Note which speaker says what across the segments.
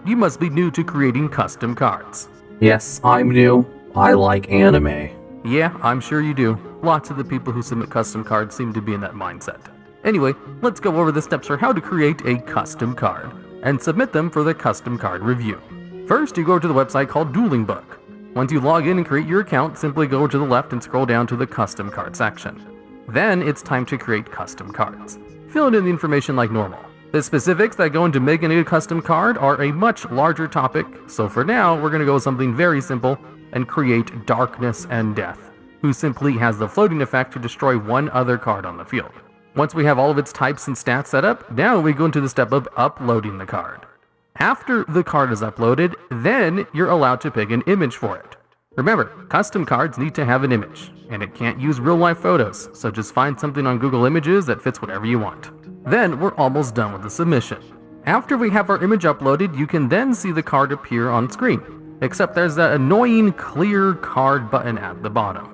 Speaker 1: you must be new to creating custom cards.
Speaker 2: Yes, I'm new. I like anime.
Speaker 1: Yeah, I'm sure you do. Lots of the people who submit custom cards seem to be in that mindset. Anyway, let's go over the steps for how to create a custom card, and submit them for the custom card review. First, you go to the website called Dueling Book. Once you log in and create your account, simply go to the left and scroll down to the custom card section. Then it's time to create custom cards. Fill in the information like normal. The specifics that go into making a custom card are a much larger topic, so for now we're going to go with something very simple and create Darkness and Death, who simply has the floating effect to destroy one other card on the field. Once we have all of its types and stats set up, now we go into the step of uploading the card. After the card is uploaded, then you're allowed to pick an image for it. Remember, custom cards need to have an image, and it can't use real-life photos, so just find something on Google Images that fits whatever you want. Then we're almost done with the submission. After we have our image uploaded, you can then see the card appear on screen, except there's that annoying clear card button at the bottom.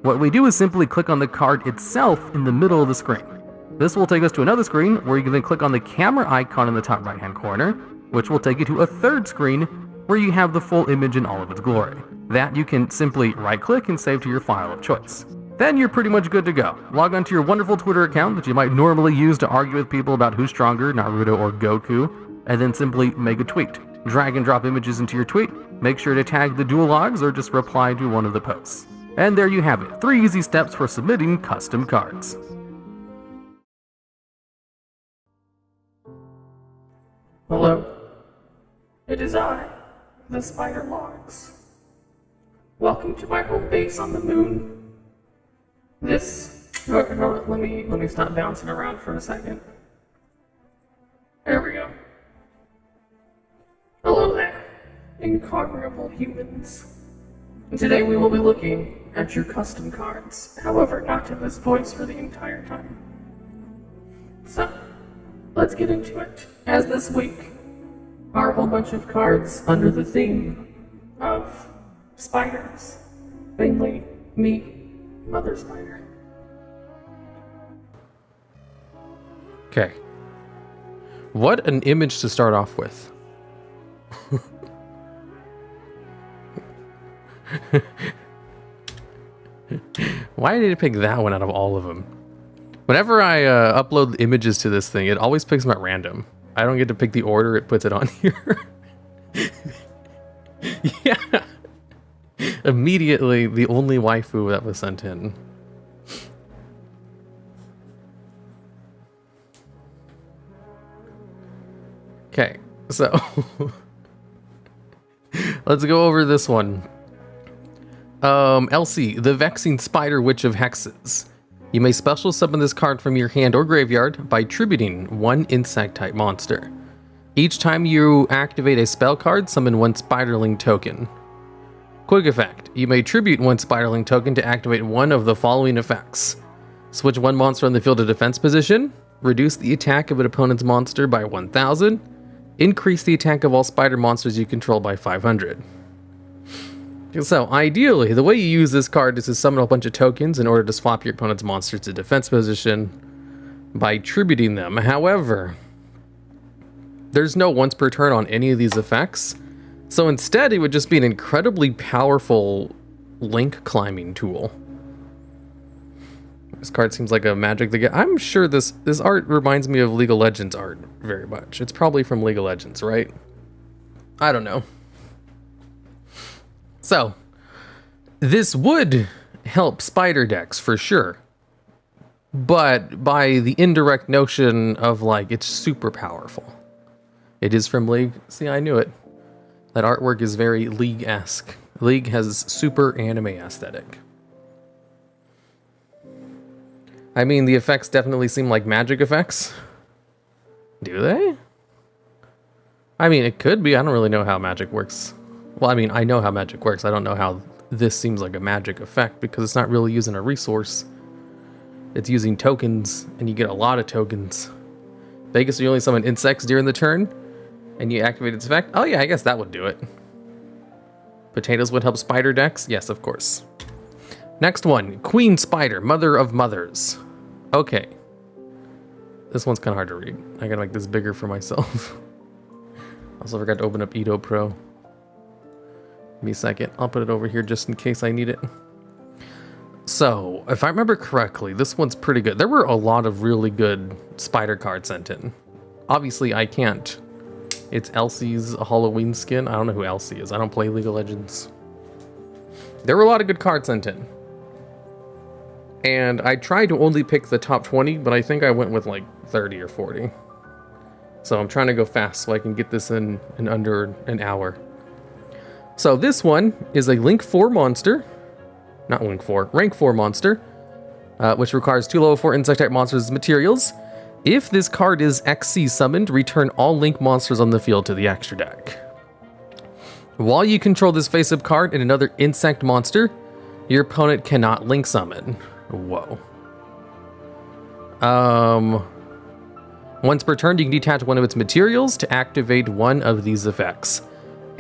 Speaker 1: What we do is simply click on the card itself in the middle of the screen. This will take us to another screen where you can then click on the camera icon in the top right hand corner, which will take you to a third screen where you have the full image in all of its glory. That you can simply right click and save to your file of choice. Then you're pretty much good to go. Log onto your wonderful Twitter account that you might normally use to argue with people about who's stronger, Naruto or Goku, and then simply make a tweet. Drag and drop images into your tweet, make sure to tag TheDuelLogs or just reply to one of the posts. And there you have it, 3 easy steps for submitting custom cards.
Speaker 2: Hello. It is I, the TheDuelLogs. Welcome to my home base on the moon. Let me stop bouncing around for a second. There we go. Hello there, incognito humans. And today we will be looking at your custom cards. However, not in this voice for the entire time. So, let's get into it. As this week are a whole bunch of cards under the theme of spiders. Mainly me, Mother Spider.
Speaker 3: Okay. What an image to start off with. Why did it pick that one out of all of them? Whenever I upload images to this thing, it always picks them at random. I don't get to pick the order it puts it on here. Yeah. Immediately, the only waifu that was sent in. Okay, so let's go over this one. Elsie, the Vexing Spider Witch of Hexes. You may special summon this card from your hand or graveyard by tributing one insect-type monster. Each time you activate a spell card, summon one Spiderling token. Quick effect. You may tribute one Spiderling token to activate one of the following effects. Switch one monster on the field to defense position. Reduce the attack of an opponent's monster by 1,000. Increase the attack of all spider monsters you control by 500. So, ideally, the way you use this card is to summon a bunch of tokens in order to swap your opponent's monsters to defense position by tributing them. However, there's no once per turn on any of these effects, so instead it would just be an incredibly powerful link climbing tool. This card seems like a Magic the Gathering. I'm sure this art reminds me of League of Legends art very much. It's probably from League of Legends, right? I don't know. So, this would help spider decks for sure, but by the indirect notion of like it's super powerful. It is from League. See, I knew it. That artwork is very League-esque. League has super anime aesthetic. I mean, the effects definitely seem like magic effects. Do they? I mean, it could be. I don't really know how magic works. Well, I mean, I know how magic works. I don't know how this seems like a magic effect because it's not really using a resource. It's using tokens, and you get a lot of tokens. Vegas, you only summon insects during the turn, and you activate its effect. Oh yeah, I guess that would do it. Potatoes would help spider decks? Yes, of course. Next one, Queen Spider, Mother of Mothers. Okay. This one's kind of hard to read. I gotta make this bigger for myself. I'll Also forgot to open up Edo Pro. Give me a second. I'll put it over here just in case I need it. So, if I remember correctly, this one's pretty good. There were a lot of really good spider cards sent in. Obviously, I can't. It's Elsie's Halloween skin. I don't know who Elsie is. I don't play League of Legends. There were a lot of good cards sent in. And I tried to only pick the top 20, but I think I went with like 30 or 40. So I'm trying to go fast so I can get this in under an hour. So this one is a Link 4 monster. Not Link 4, rank 4 monster. Which requires 2 level 4 insect type monsters as materials. If this card is XC summoned, return all Link monsters on the field to the extra deck. While you control this face-up card and another insect monster, your opponent cannot Link summon. Whoa. Once per turn, you can detach one of its materials to activate one of these effects.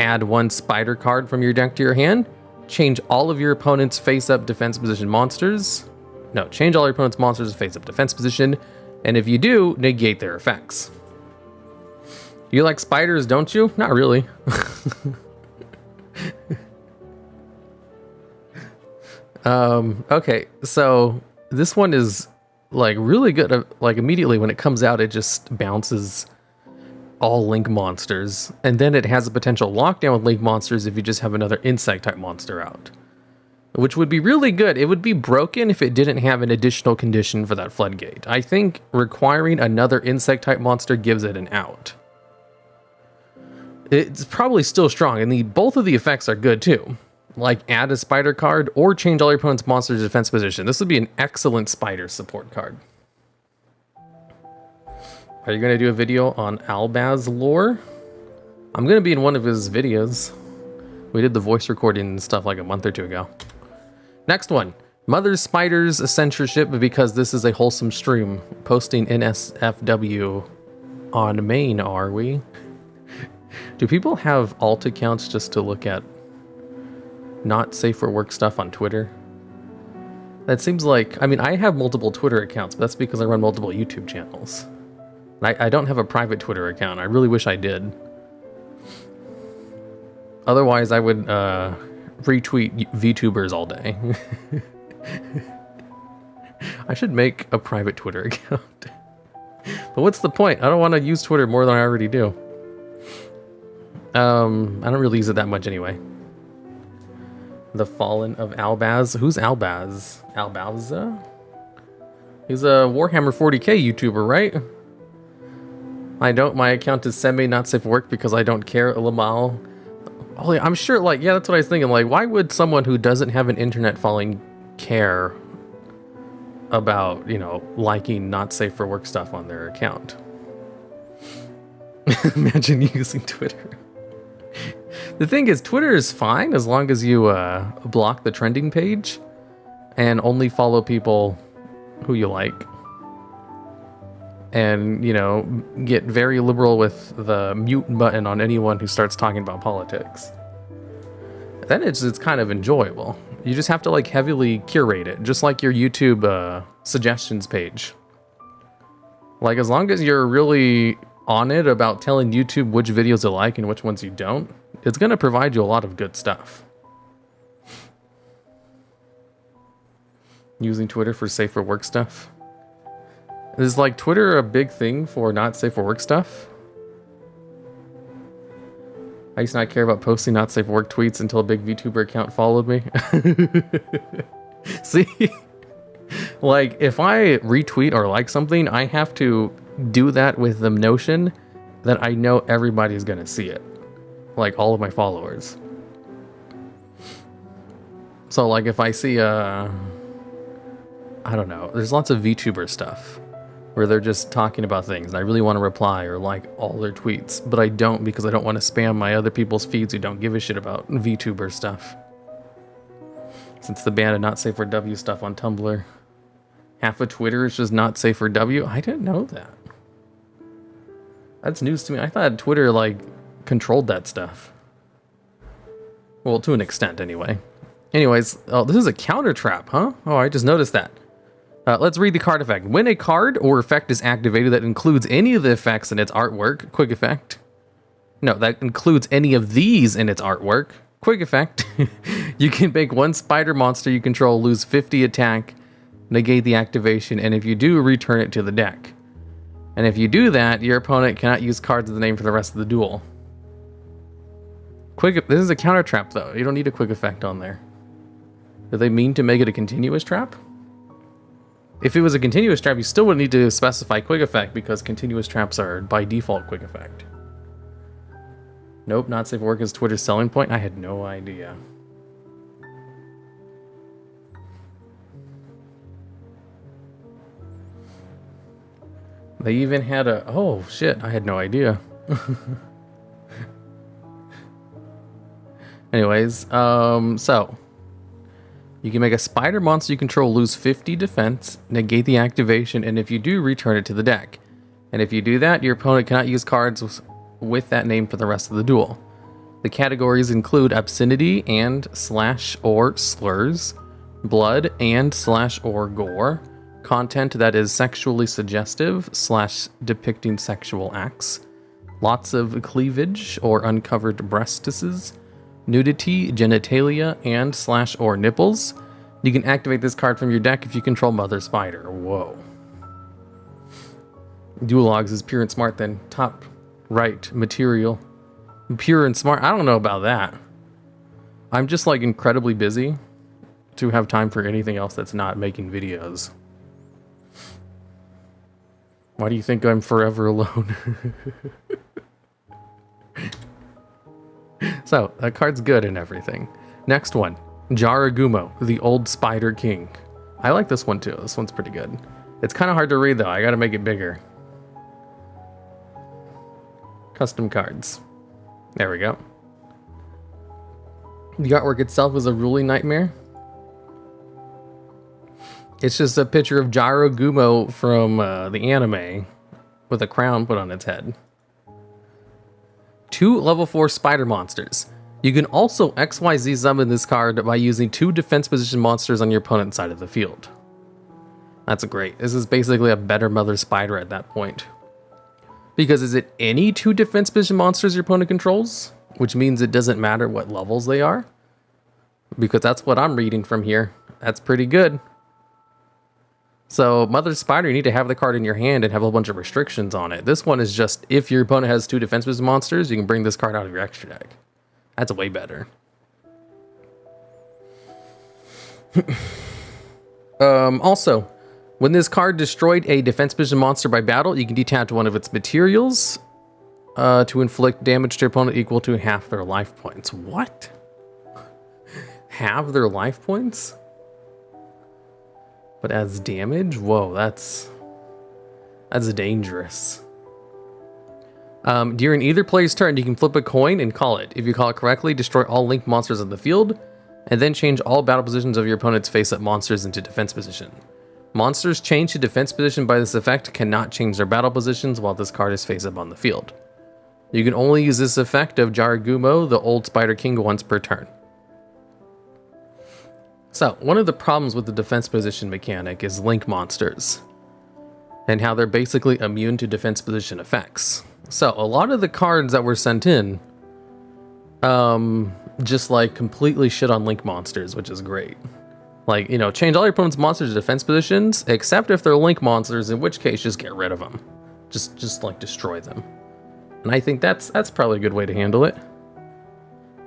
Speaker 3: Add 1 spider card from your deck to your hand. Change all of your opponent's face-up defense position monsters. No, change all your opponent's monsters to face-up defense position. And if you do, negate their effects. You like spiders, don't you? Not really. Okay, so this one is like really good. Like immediately when it comes out, it just bounces all Link monsters, and then it has a potential lockdown with Link monsters if you just have another insect type monster out, which would be really good. It would be broken if it didn't have an additional condition for that floodgate. I think requiring another insect type monster gives it an out. It's probably still strong, and both of the effects are good too. Like add a spider card or change all your opponent's monsters' defense position. This would be an excellent spider support card. Are you going to do a video on Albaz lore? I'm going to be in one of his videos. We did the voice recording and stuff like a month or 2 ago. Next one. Mother Spider's censorship, because this is a wholesome stream. Posting NSFW on main, are we? Do people have alt accounts just to look at not safe for work stuff on Twitter? That seems like, I mean, I have multiple Twitter accounts, but that's because I run multiple YouTube channels. I don't have a private Twitter account. I really wish I did. Otherwise, I would retweet VTubers all day. I should make a private Twitter account. But what's the point? I don't want to use Twitter more than I already do. I don't really use it that much anyway. The Fallen of Albaz. Who's Albaz? Albaza? He's a Warhammer 40k YouTuber, right? My account is semi not safe for work because I don't care, Lamal. Oh, yeah, I'm sure, like, yeah, that's what I was thinking. Like, why would someone who doesn't have an internet following care about, you know, liking not safe for work stuff on their account? Imagine using Twitter. The thing is, Twitter is fine as long as you block the trending page and only follow people who you like. And, you know, get very liberal with the mute button on anyone who starts talking about politics. Then it's kind of enjoyable. You just have to, like, heavily curate it, just like your YouTube suggestions page. Like, as long as you're really on it about telling YouTube which videos you like and which ones you don't, it's going to provide you a lot of good stuff. Using Twitter for safe for work stuff. Is, like, Twitter a big thing for not safe for work stuff? I used to not care about posting not safe for work tweets until a big VTuber account followed me. See? Like, if I retweet or like something, I have to do that with the notion that I know everybody's gonna see it. Like, all of my followers. So, like, if I see, I don't know, there's lots of VTuber stuff where they're just talking about things and I really want to reply or like all their tweets, but I don't because I don't want to spam my other people's feeds who don't give a shit about VTuber stuff. Since the ban of not safe for W stuff on Tumblr. Half of Twitter is just not safe for W? I didn't know that. That's news to me. I thought Twitter, like, controlled that stuff. Well, to an extent, anyway. Anyways, oh, this is a counter trap, huh? Oh, I just noticed that. Let's read the card effect. When a card or effect is activated that includes any of the effects in its artwork, quick effect, No, that includes any of these in its artwork. Quick effect. You can make one spider monster you control lose 50 attack, negate the activation, and if you do, return it to the deck. And if you do that, your opponent cannot use cards of the name for the rest of the duel. This is a counter trap though. You don't need a quick effect on there. Do they mean to make it a continuous trap? If it was a continuous trap, you still would need to specify quick effect because continuous traps are by default quick effect. Nope, not safe for work is Twitter's selling point. I had no idea. They even had a... Oh, shit. I had no idea. Anyways, so... You can make a spider monster you control lose 50 defense, negate the activation, and if you do, return it to the deck. And if you do that, your opponent cannot use cards with that name for the rest of the duel. The categories include obscenity and / or slurs, blood and / or gore, content that is sexually suggestive / depicting sexual acts, lots of cleavage or uncovered breastises, nudity, genitalia, and / or nipples. You can activate this card from your deck if you control Mother Spider. Whoa. DuelLogs is pure and smart then. Top right material. Pure and smart. I don't know about that. I'm just like incredibly busy to have time for anything else that's not making videos. Why do you think I'm forever alone? So, that card's good and everything. Next one. Jaragumo, the Old Spider King. I like this one too. This one's pretty good. It's kind of hard to read though. I gotta make it bigger. Custom cards. There we go. The artwork itself is a ruling nightmare. It's just a picture of Jaragumo from the anime with a crown put on its head. 2 level 4 spider monsters. You can also XYZ summon this card by using 2 defense position monsters on your opponent's side of the field. That's great. This is basically a better Mother Spider at that point. Because is it any 2 defense position monsters your opponent controls? Which means it doesn't matter what levels they are. Because that's what I'm reading from here. That's pretty good. So Mother Spider, you need to have the card in your hand and have a bunch of restrictions on it. This one is just, if your opponent has 2 defense position monsters, you can bring this card out of your extra deck. That's way better. Also, when this card destroyed a defense position monster by battle, you can detach one of its materials to inflict damage to your opponent equal to half their life points. What? Half their life points? But as damage? Whoa, that's dangerous. During either player's turn, you can flip a coin and call it. If you call it correctly, destroy all linked monsters on the field, and then change all battle positions of your opponent's face-up monsters into defense position. Monsters changed to defense position by this effect cannot change their battle positions while this card is face-up on the field. You can only use this effect of Jaragumo, the Old Spider King, once per turn. So, one of the problems with the defense position mechanic is link monsters, and how they're basically immune to defense position effects. So, a lot of the cards that were sent in, just like completely shit on link monsters, which is great. Like, you know, change all your opponent's monsters to defense positions, except if they're link monsters, in which case just get rid of them. Just like destroy them. And I think that's probably a good way to handle it.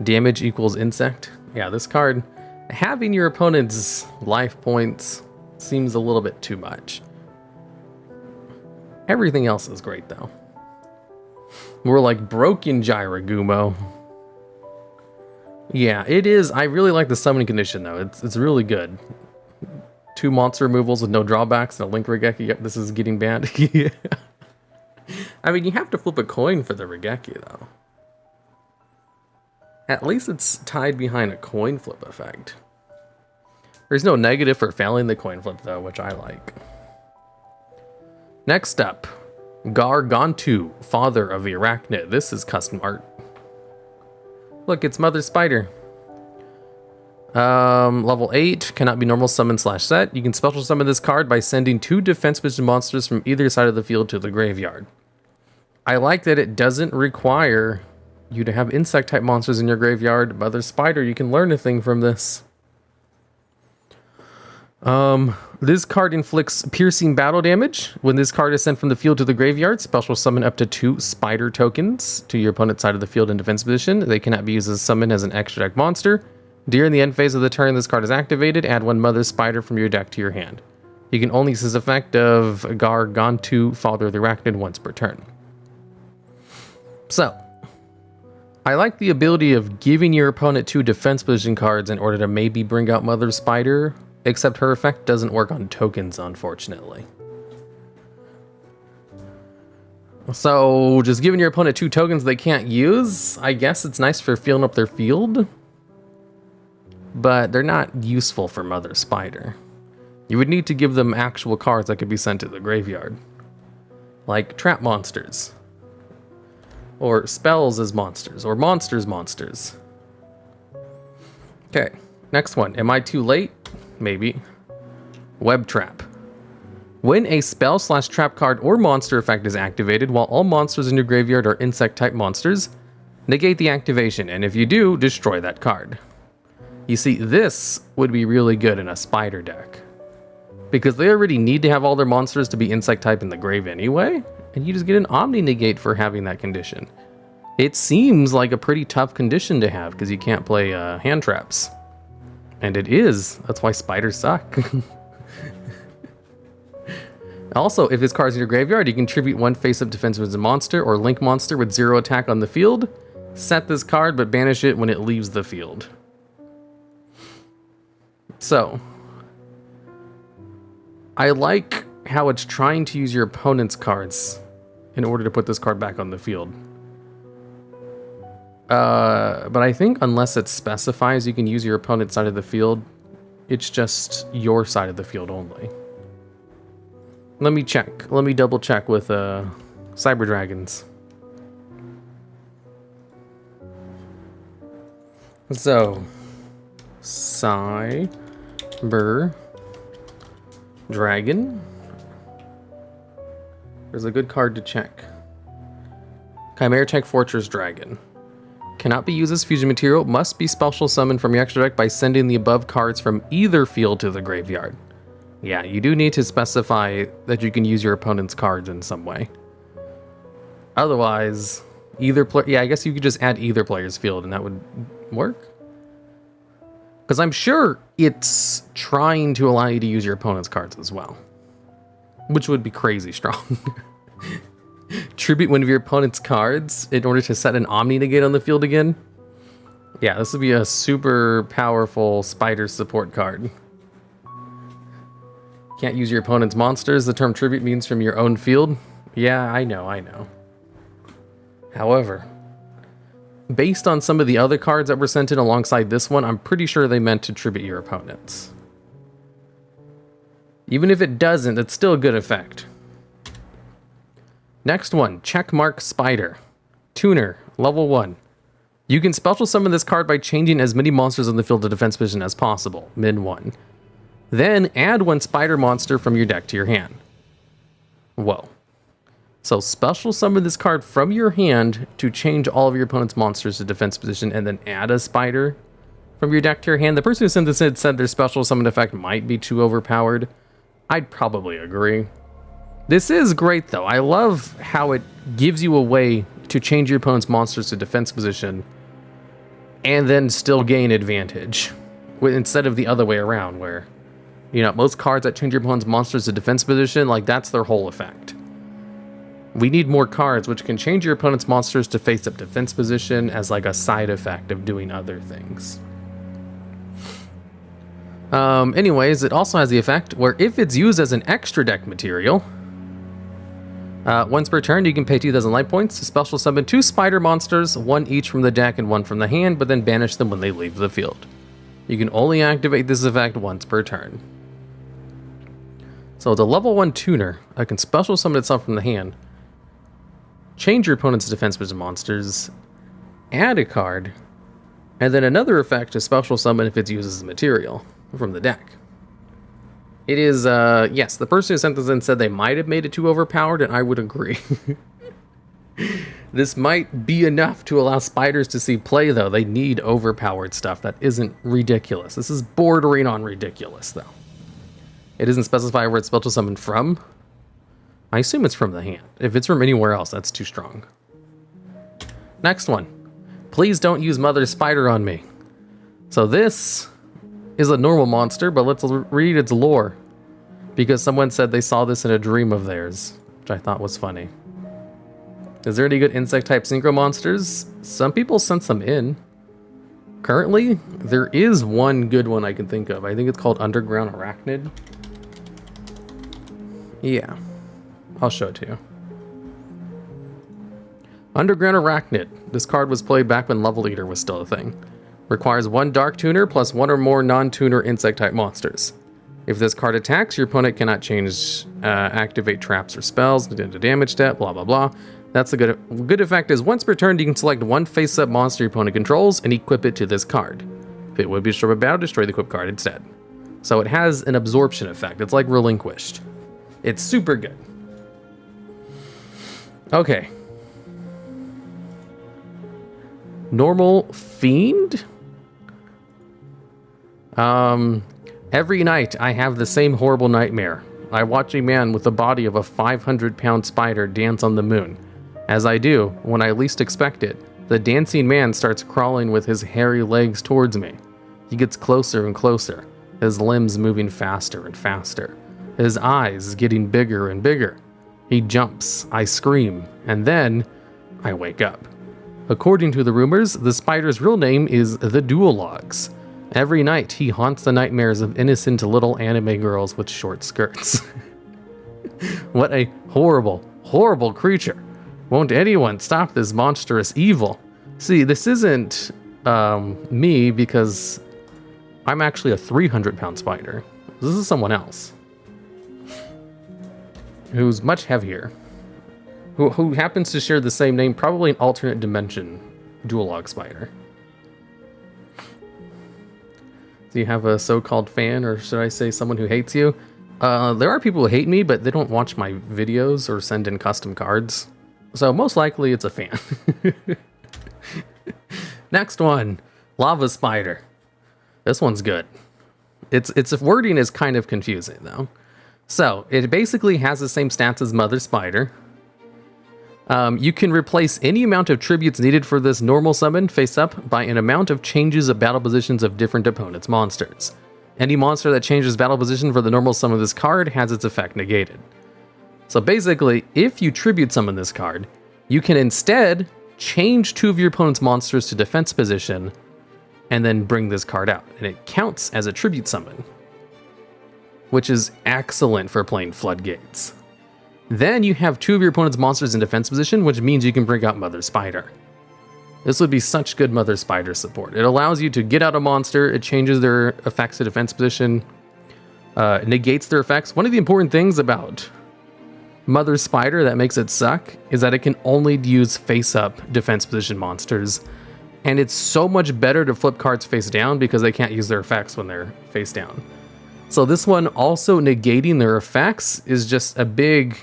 Speaker 3: Damage equals insect. Yeah, this card, having your opponent's life points seems a little bit too much. Everything else is great though. We're like broken Jaragumo. Yeah, it is. I really like the summoning condition though. It's really good. 2 monster removals with no drawbacks and a link Regeki. Yep, this is getting banned. Yeah. I mean, you have to flip a coin for the Regeki though. At least it's tied behind a coin flip effect. There's no negative for failing the coin flip though, which I like. Next up, Gargantu, father of the Arachnid. This is custom art. Look, it's Mother Spider. Level 8, cannot be normal summon / set. You can special summon this card by sending 2 defense position monsters from either side of the field to the graveyard. I like that it doesn't require you to have insect-type monsters in your graveyard. Mother Spider, you can learn a thing from this. This card inflicts piercing battle damage. When this card is sent from the field to the graveyard, special summon up to 2 spider tokens to your opponent's side of the field in defense position. They cannot be used as summon as an extra deck monster. During the end phase of the turn this card is activated, add 1 Mother Spider from your deck to your hand. You can only use this effect of Gargantu, Father of the Arachnid, once per turn. So, I like the ability of giving your opponent 2 defense position cards in order to maybe bring out Mother Spider, except her effect doesn't work on tokens, unfortunately. So, just giving your opponent 2 tokens they can't use, I guess it's nice for filling up their field, but they're not useful for Mother Spider. You would need to give them actual cards that could be sent to the graveyard, like trap monsters, or spells as monsters, or monsters. Okay, next one. Am I too late? Maybe. Web Trap. When a spell/trap card or monster effect is activated while all monsters in your graveyard are insect-type monsters, negate the activation, and if you do, destroy that card. You see, this would be really good in a spider deck, because they already need to have all their monsters to be insect-type in the grave anyway, and you just get an Omni Negate for having that condition. It seems like a pretty tough condition to have, because you can't play hand traps. And it is. That's why spiders suck. Also, if this card's in your graveyard, you can tribute 1 face-up defensive monster or link monster with 0 attack on the field. Set this card, but banish it when it leaves the field. So, I like how it's trying to use your opponent's cards in order to put this card back on the field. But I think unless it specifies you can use your opponent's side of the field, it's just your side of the field only. Let me check. Let me double check with Cyber Dragons. So, Cyber Dragon. There's a good card to check. Chimera Tech Fortress Dragon. Cannot be used as fusion material, must be special summoned from your extra deck by sending the above cards from either field to the graveyard. Yeah, you do need to specify that you can use your opponent's cards in some way. Otherwise, either player, yeah, I guess you could just add either player's field and that would work. Because I'm sure it's trying to allow you to use your opponent's cards as well, which would be crazy strong. Tribute one of your opponent's cards in order to set an Omni Negate on the field again. Yeah, this would be a super powerful spider support card. Can't use your opponent's monsters. The term tribute means from your own field. Yeah, I know. However, based on some of the other cards that were sent in alongside this one, I'm pretty sure they meant to tribute your opponents. Even if it doesn't, it's still a good effect. Next one, Checkmark Spider. Tuner, level 1. You can special summon this card by changing as many monsters on the field to defense position as possible, min 1. Then add 1 spider monster from your deck to your hand. Whoa. So special summon this card from your hand to change all of your opponent's monsters to defense position and then add a spider from your deck to your hand. The person who sent this in said their special summon effect might be too overpowered. I'd probably agree. This is great though. I love how it gives you a way to change your opponent's monsters to defense position and then still gain advantage instead of the other way around where, you know, most cards that change your opponent's monsters to defense position, like that's their whole effect. We need more cards which can change your opponent's monsters to face up defense position as like a side effect of doing other things. Anyways, it also has the effect where if it's used as an extra deck material, once per turn, you can pay 2,000 life points to special summon 2 spider monsters, 1 each from the deck and 1 from the hand, but then banish them when they leave the field. You can only activate this effect once per turn. So it's a level 1 tuner that can special summon itself from the hand, change your opponent's defense position monsters, add a card, and then another effect to special summon if it's used as a material from the deck. It is, yes, the person who sent this in said they might have made it too overpowered, and I would agree. This might be enough to allow spiders to see play, though. They need overpowered stuff that isn't ridiculous. This is bordering on ridiculous, though. It doesn't specify where it's special summoned from. I assume it's from the hand. If it's from anywhere else, that's too strong. Next one. Please don't use Mother Spider on me. So this is a normal monster, but let's read its lore. Because someone said they saw this in a dream of theirs, which I thought was funny. Is there any good insect-type synchro monsters? Some people sent some in. Currently, there is one good one I can think of. I think it's called Underground Arachnid. Yeah, I'll show it to you. Underground Arachnid. This card was played back when Level Eater was still a thing. Requires one Dark Tuner plus one or more non-tuner insect-type monsters. If this card attacks, your opponent cannot change, activate traps or spells, damage stat, blah blah blah. That's the good effect is once per turn you can select one face-up monster your opponent controls and equip it to this card. If it would be destroyed by battle, destroy the equipped card instead. So it has an absorption effect. It's like Relinquished. It's super good. Okay. Normal Fiend? Every night I have the same horrible nightmare. I watch a man with the body of a 500-pound spider dance on the moon. As I do, when I least expect it, the dancing man starts crawling with his hairy legs towards me. He gets closer and closer, his limbs moving faster and faster, his eyes getting bigger and bigger. He jumps, I scream, and then I wake up. According to the rumors, the spider's real name is TheDuelLogs. Every night, he haunts the nightmares of innocent little anime girls with short skirts. What a horrible, horrible creature. Won't anyone stop this monstrous evil? See, this isn't me because I'm actually a 300-pound spider. This is someone else who's much heavier, who happens to share the same name, probably an alternate dimension dual log spider. Do you have a so-called fan, or should I say someone who hates you? There are people who hate me, but they don't watch my videos or send in custom cards. So most likely it's a fan. Next one, Lava Spider. This one's good. Its wording is kind of confusing though. So it basically has the same stats as Mother Spider. You can replace any amount of tributes needed for this normal summon face up by an amount of changes of battle positions of different opponents' monsters. Any monster that changes battle position for the normal summon of this card has its effect negated. So basically, if you tribute summon this card, you can instead change two of your opponent's monsters to defense position and then bring this card out. And it counts as a tribute summon, which is excellent for playing Floodgates. Then you have two of your opponent's monsters in defense position, which means you can bring out Mother Spider. This would be such good Mother Spider support. It allows you to get out a monster, it changes their effects to defense position, negates their effects. One of the important things about Mother Spider that makes it suck is that it can only use face-up defense position monsters. And it's so much better to flip cards face down because they can't use their effects when they're face down. So this one also negating their effects is just a big...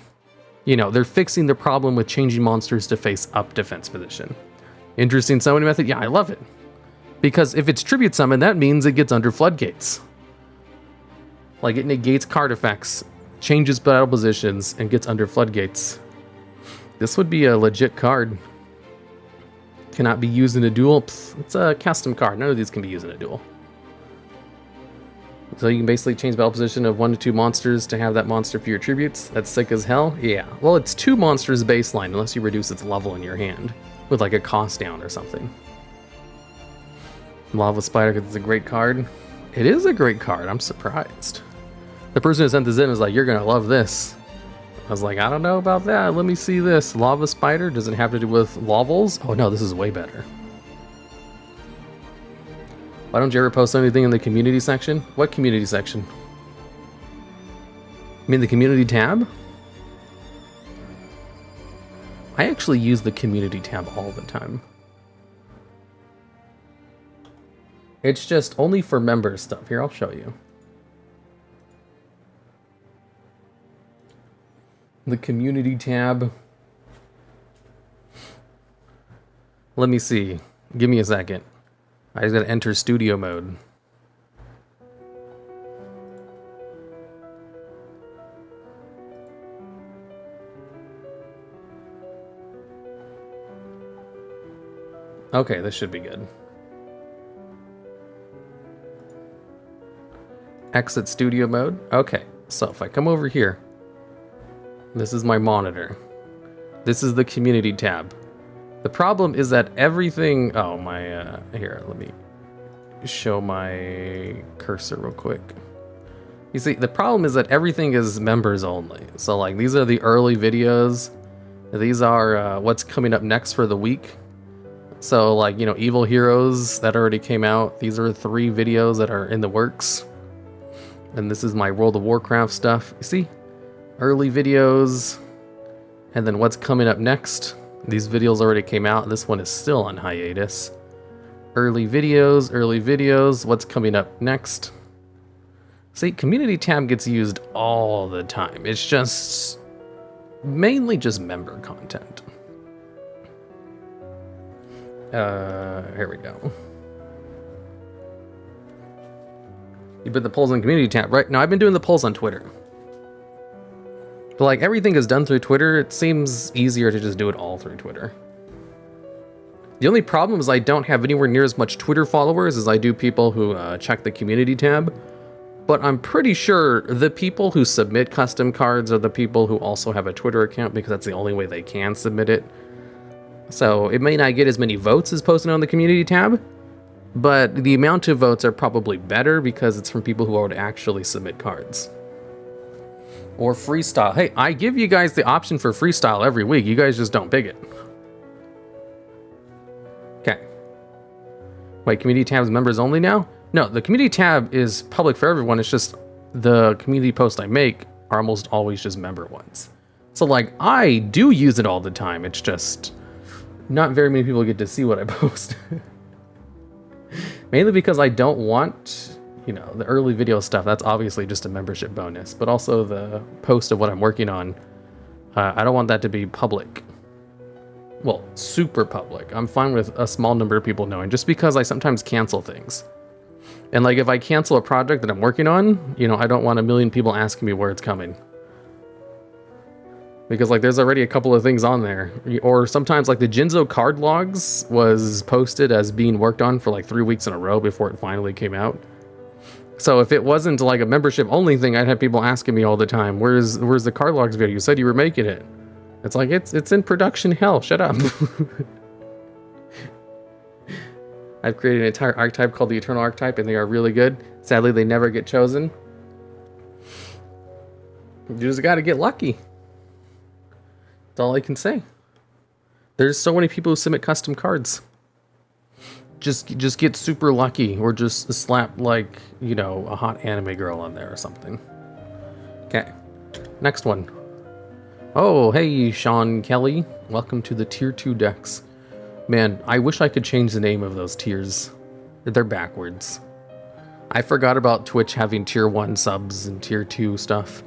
Speaker 3: You know, they're fixing the problem with changing monsters to face up defense position. Interesting summoning method? Yeah, I love it. Because if it's tribute summon, that means it gets under floodgates. Like it negates card effects, changes battle positions, and gets under floodgates. This would be a legit card. Cannot be used in a duel. Pfft, it's a custom card. None of these can be used in a duel. So you can basically change battle position of 1 to 2 monsters to have that monster for your tributes. That's sick as hell. Yeah. Well, it's 2 monsters baseline unless you reduce its level in your hand with like a cost down or something. Lava Spider, because it's a great card. It is a great card. I'm surprised. The person who sent this in was like, "You're gonna love this." I was like, "I don't know about that. Let me see this. Lava Spider. Does it have to do with lavels? Oh no, this is way better." Why don't you ever post anything in the community section? What community section? You mean the community tab? I actually use the community tab all the time. It's just only for member stuff. Here, I'll show you. The community tab. Let me see. Give me a second. I just gotta enter studio mode. Okay, this should be good. Exit studio mode. Okay, so if I come over here, this is my monitor. This is the community tab. The problem is that everything... Oh, my... here, let me show my cursor real quick. You see, the problem is that everything is members only. So, like, these are the early videos. These are what's coming up next for the week. So, like, you know, Evil Heroes, that already came out. These are 3 videos that are in the works. And this is my World of Warcraft stuff. You see? Early videos. And then what's coming up next. These videos already came out. This one is still on hiatus. Early videos. What's coming up next? See, community tab gets used all the time. It's just mainly just member content. Here we go. You put the polls in community tab, right? Now I've been doing the polls on Twitter. But like everything is done through Twitter, it seems easier to just do it all through Twitter. The only problem is I don't have anywhere near as much Twitter followers as I do people who check the community tab. But I'm pretty sure the people who submit custom cards are the people who also have a Twitter account because that's the only way they can submit it. So it may not get as many votes as posted on the community tab, but the amount of votes are probably better because it's from people who would actually submit cards. Or freestyle. Hey, I give you guys the option for freestyle every week. You guys just don't pick it. Okay. Wait, community tab is members only now? No, the community tab is public for everyone. It's just the community posts I make are almost always just member ones. So like, I do use it all the time. It's just not very many people get to see what I post. Mainly because I don't want, you know, the early video stuff. That's obviously just a membership bonus, but also the post of what I'm working on. I don't want that to be public. Well, super public. I'm fine with a small number of people knowing, just because I sometimes cancel things. And like, if I cancel a project that I'm working on, you know, I don't want a million people asking me where it's coming. Because like, there's already a couple of things on there. Or sometimes like the Jinzo card logs was posted as being worked on for like 3 weeks in a row before it finally came out. So if it wasn't like a membership only thing, I'd have people asking me all the time, where's the card logs video? You said you were making it. It's like, it's in production hell, shut up. I've created an entire archetype called the Eternal Archetype, and they are really good. Sadly, they never get chosen. You just gotta get lucky. That's all I can say. There's so many people who submit custom cards. Just get super lucky, or just slap like, you know, a hot anime girl on there or something. Okay, next one. Oh, hey, Sean Kelly. Welcome to the Tier 2 decks. Man, I wish I could change the name of those tiers. They're backwards. I forgot about Twitch having Tier 1 subs and Tier 2 stuff.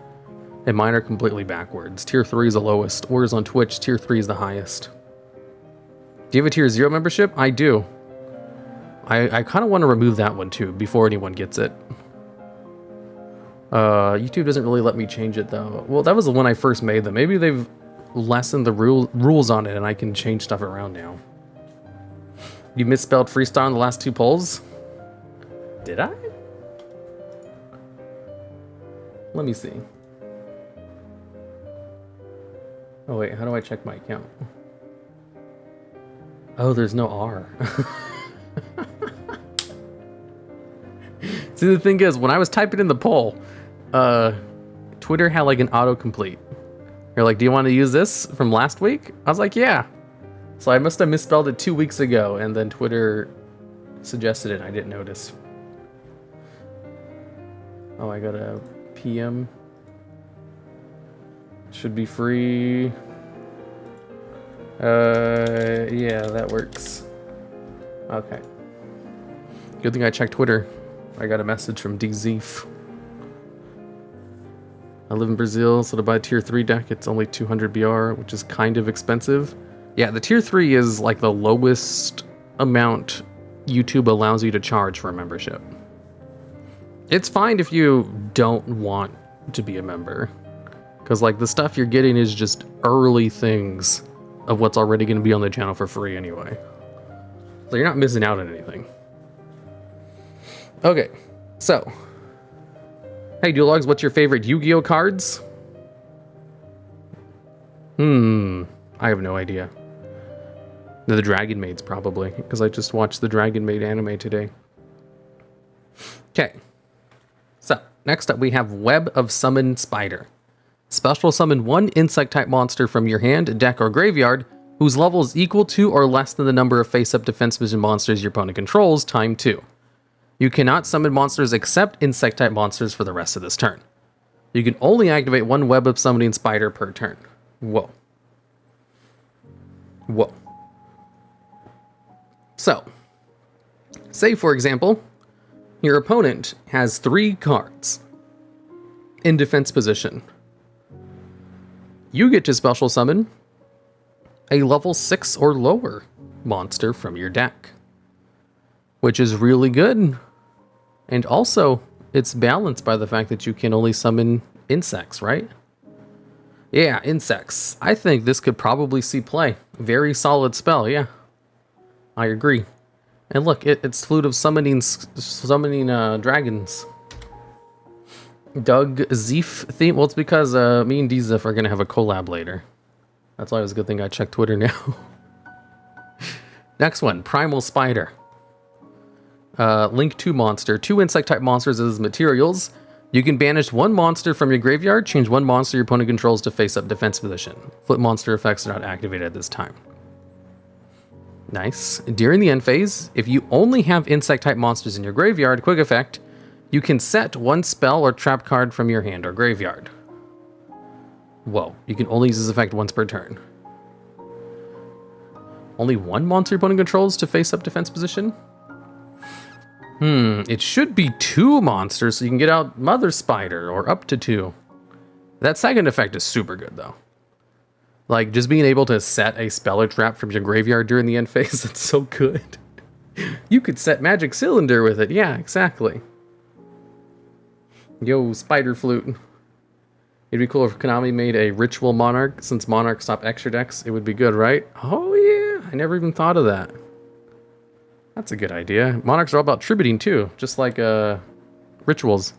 Speaker 3: And mine are completely backwards. Tier 3 is the lowest, whereas on Twitch, Tier 3 is the highest. Do you have a Tier 0 membership? I do. I kind of want to remove that one too, before anyone gets it. YouTube doesn't really let me change it though. Well, that was the one I first made them. Maybe they've lessened the rules on it and I can change stuff around now. You misspelled freestyle in the last 2 polls? Did I? Let me see. Oh wait, how do I check my account? Oh, there's no R. See, the thing is, when I was typing in the poll, Twitter had like an autocomplete. You're like, do you want to use this from last week? I was like, yeah. So I must have misspelled it 2 weeks ago, and then Twitter suggested it, and I didn't notice. Oh, I got a PM. Should be free. Yeah, that works. Okay. Good thing I checked Twitter. I got a message from DZeef. I live in Brazil, so to buy a Tier 3 deck, it's only 200 BR, which is kind of expensive. Yeah, the tier 3 is like the lowest amount YouTube allows you to charge for a membership. It's fine if you don't want to be a member, because like the stuff you're getting is just early things of what's already going to be on the channel for free anyway. So you're not missing out on anything. Okay, so, hey DuelLogs, what's your favorite Yu-Gi-Oh cards? I have no idea. The Dragon Maids, probably, because I just watched the Dragon Maid anime today. Okay. So, next up we have Web of Summon Spider. Special summon one insect-type monster from your hand, deck, or graveyard, whose level is equal to or less than the number of face-up defense vision monsters your opponent controls, time 2. You cannot summon monsters except insect-type monsters for the rest of this turn. You can only activate one Web of Summoning Spider per turn. Whoa. Whoa. So, say for example, your opponent has 3 cards in defense position. You get to special summon a level 6 or lower monster from your deck, which is really good. And also, it's balanced by the fact that you can only summon insects, right? Yeah, insects. I think this could probably see play. Very solid spell, yeah. I agree. And look, it's Flute of summoning dragons. Doug Zeef theme. Well, it's because me and Dzef are going to have a collab later. That's why it was a good thing I checked Twitter now. Next one, Primal Spider. Link 2 monster. 2 insect-type monsters as materials. You can banish 1 monster from your graveyard, change 1 monster your opponent controls to face-up defense position. Flip monster effects are not activated at this time. Nice. During the end phase, if you only have insect-type monsters in your graveyard, quick effect, you can set 1 spell or trap card from your hand or graveyard. Whoa, you can only use this effect once per turn. Only 1 monster your opponent controls to face-up defense position? It should be 2 monsters so you can get out Mother Spider, or up to 2. That second effect is super good, though. Like, just being able to set a spell or trap from your graveyard during the end phase, that's so good. You could set Magic Cylinder with it. Yeah, exactly. Yo, Spider Flute. It'd be cool if Konami made a Ritual Monarch. Since Monarchs stop extra decks, it would be good, right? Oh, yeah. I never even thought of that. That's a good idea. Monarchs are all about tributing, too. Just like rituals.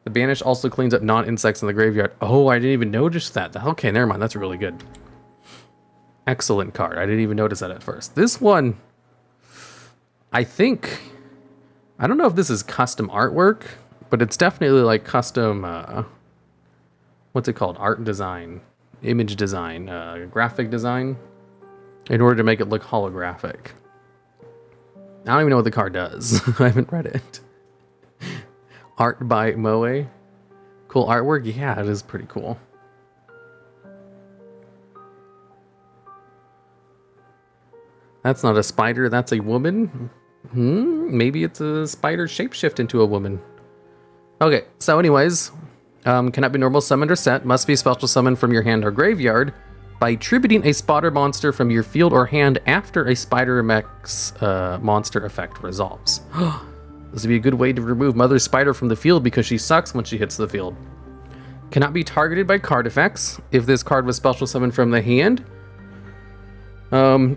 Speaker 3: The Banish also cleans up non-insects in the graveyard. Oh, I didn't even notice that. Okay, never mind. That's really good. Excellent card. I didn't even notice that at first. This one, I think... I don't know if this is custom artwork, but it's definitely like custom... what's it called? Art design. Image design. Graphic design. In order to make it look holographic. I don't even know what the card does. I haven't read it. Art by Moe. Cool artwork? Yeah, it is pretty cool. That's not a spider, that's a woman? Maybe it's a spider shapeshift into a woman. Okay, so anyways, cannot be normal summoned or set, must be special summoned from your hand or graveyard by tributing a spotter monster from your field or hand after a Spider Mech's monster effect resolves. This would be a good way to remove Mother Spider from the field because she sucks when she hits the field. Cannot be targeted by card effects. If this card was special summoned from the hand,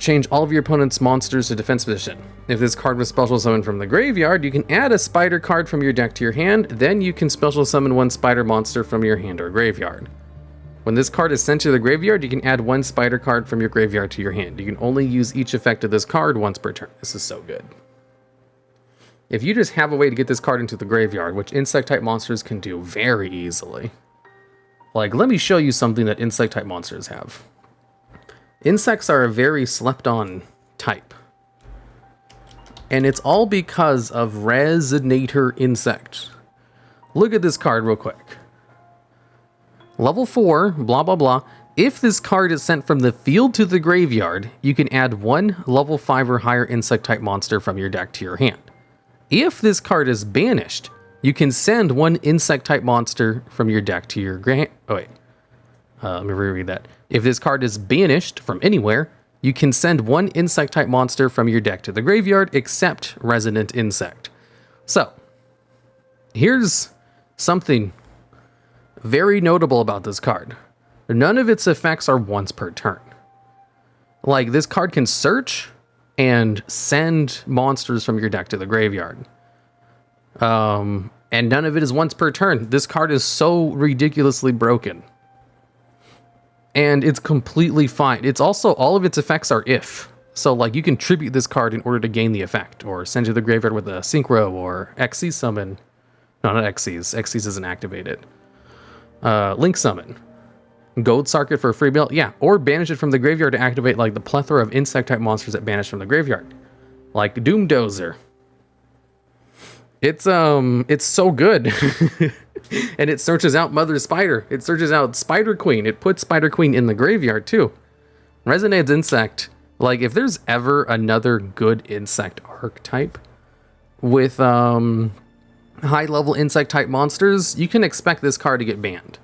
Speaker 3: change all of your opponent's monsters to defense position. If this card was special summoned from the graveyard, you can add a spider card from your deck to your hand, then you can special summon 1 spider monster from your hand or graveyard. When this card is sent to the graveyard, you can add 1 spider card from your graveyard to your hand. You can only use each effect of this card once per turn. This is so good. If you just have a way to get this card into the graveyard, which insect-type monsters can do very easily. Like, let me show you something that insect-type monsters have. Insects are a very slept-on type. And it's all because of Resonator Insect. Look at this card real quick. Level 4, blah blah blah. If this card is sent from the field to the graveyard, you can add 1 level 5 or higher insect-type monster from your deck to your hand. If this card is banished, you can send 1 insect-type monster from your deck to your let me reread that. If this card is banished from anywhere, You can send one insect type monster from your deck to the graveyard, except resident insect. So, here's something very notable about this card. None of its effects are once per turn. Like, this card can search and send monsters from your deck to the graveyard. And none of it is once per turn. This card is so ridiculously broken. And it's completely fine. It's also, all of its effects are if. So, like, you can tribute this card in order to gain the effect, or send to the graveyard with a synchro, or Xyz summon. No, not Xyz. Xyz isn't activated. Link summon. Gold Circuit for a free build. Yeah, or banish it from the graveyard to activate, like, the plethora of insect-type monsters that banish from the graveyard. Like Doom Dozer. It's so good. And it searches out Mother Spider. It searches out Spider Queen. It puts Spider Queen in the graveyard, too. Resonates Insect. Like, if there's ever another good insect archetype with high-level insect-type monsters, you can expect this card to get banned.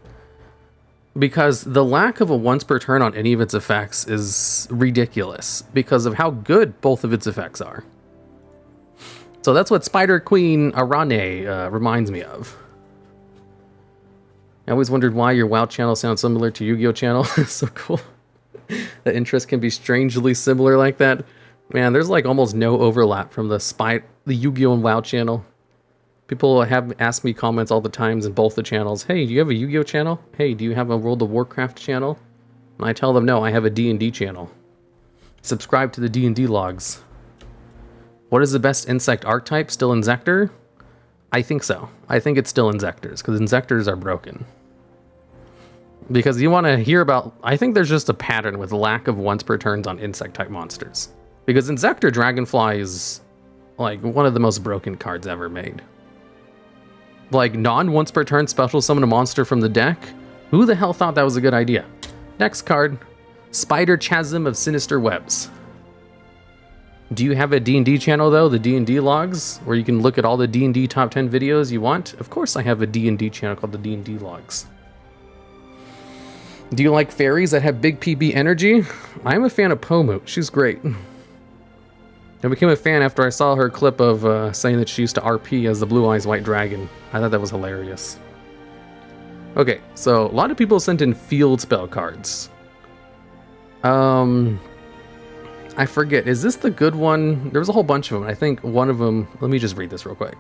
Speaker 3: Because the lack of a once per turn on any of its effects is ridiculous because of how good both of its effects are. So that's what Spider Queen Arane reminds me of. I always wondered why your WoW channel sounds similar to Yu-Gi-Oh channel. It's so cool. The interest can be strangely similar like that. Man, there's like almost no overlap from the Yu-Gi-Oh and WoW channel. People have asked me comments all the times in both the channels. Hey, do you have a Yu-Gi-Oh channel? Hey, do you have a World of Warcraft channel? And I tell them, no, I have a D&D channel. Subscribe to the D&D logs. What is the best insect archetype? Still Insector? I think so. I think it's still Insectors, because Insectors are broken. Because you want to hear about... I think there's just a pattern with lack of once per turns on insect-type monsters. Because Insector Dragonfly is, like, one of the most broken cards ever made. Like, non-once per turn special summon a monster from the deck? Who the hell thought that was a good idea? Next card. Spider Chasm of Sinister Webs. Do you have a D&D channel, though? The D&D logs? Where you can look at all the D&D top 10 videos you want? Of course I have a D&D channel called the D&D logs. Do you like fairies that have big PB energy? I'm a fan of Pomu. She's great. I became a fan after I saw her clip of saying that she used to RP as the Blue Eyes White Dragon. I thought that was hilarious. Okay, so a lot of people sent in field spell cards. I forget, is this the good one? There was a whole bunch of them. I think one of them, let me just read this real quick.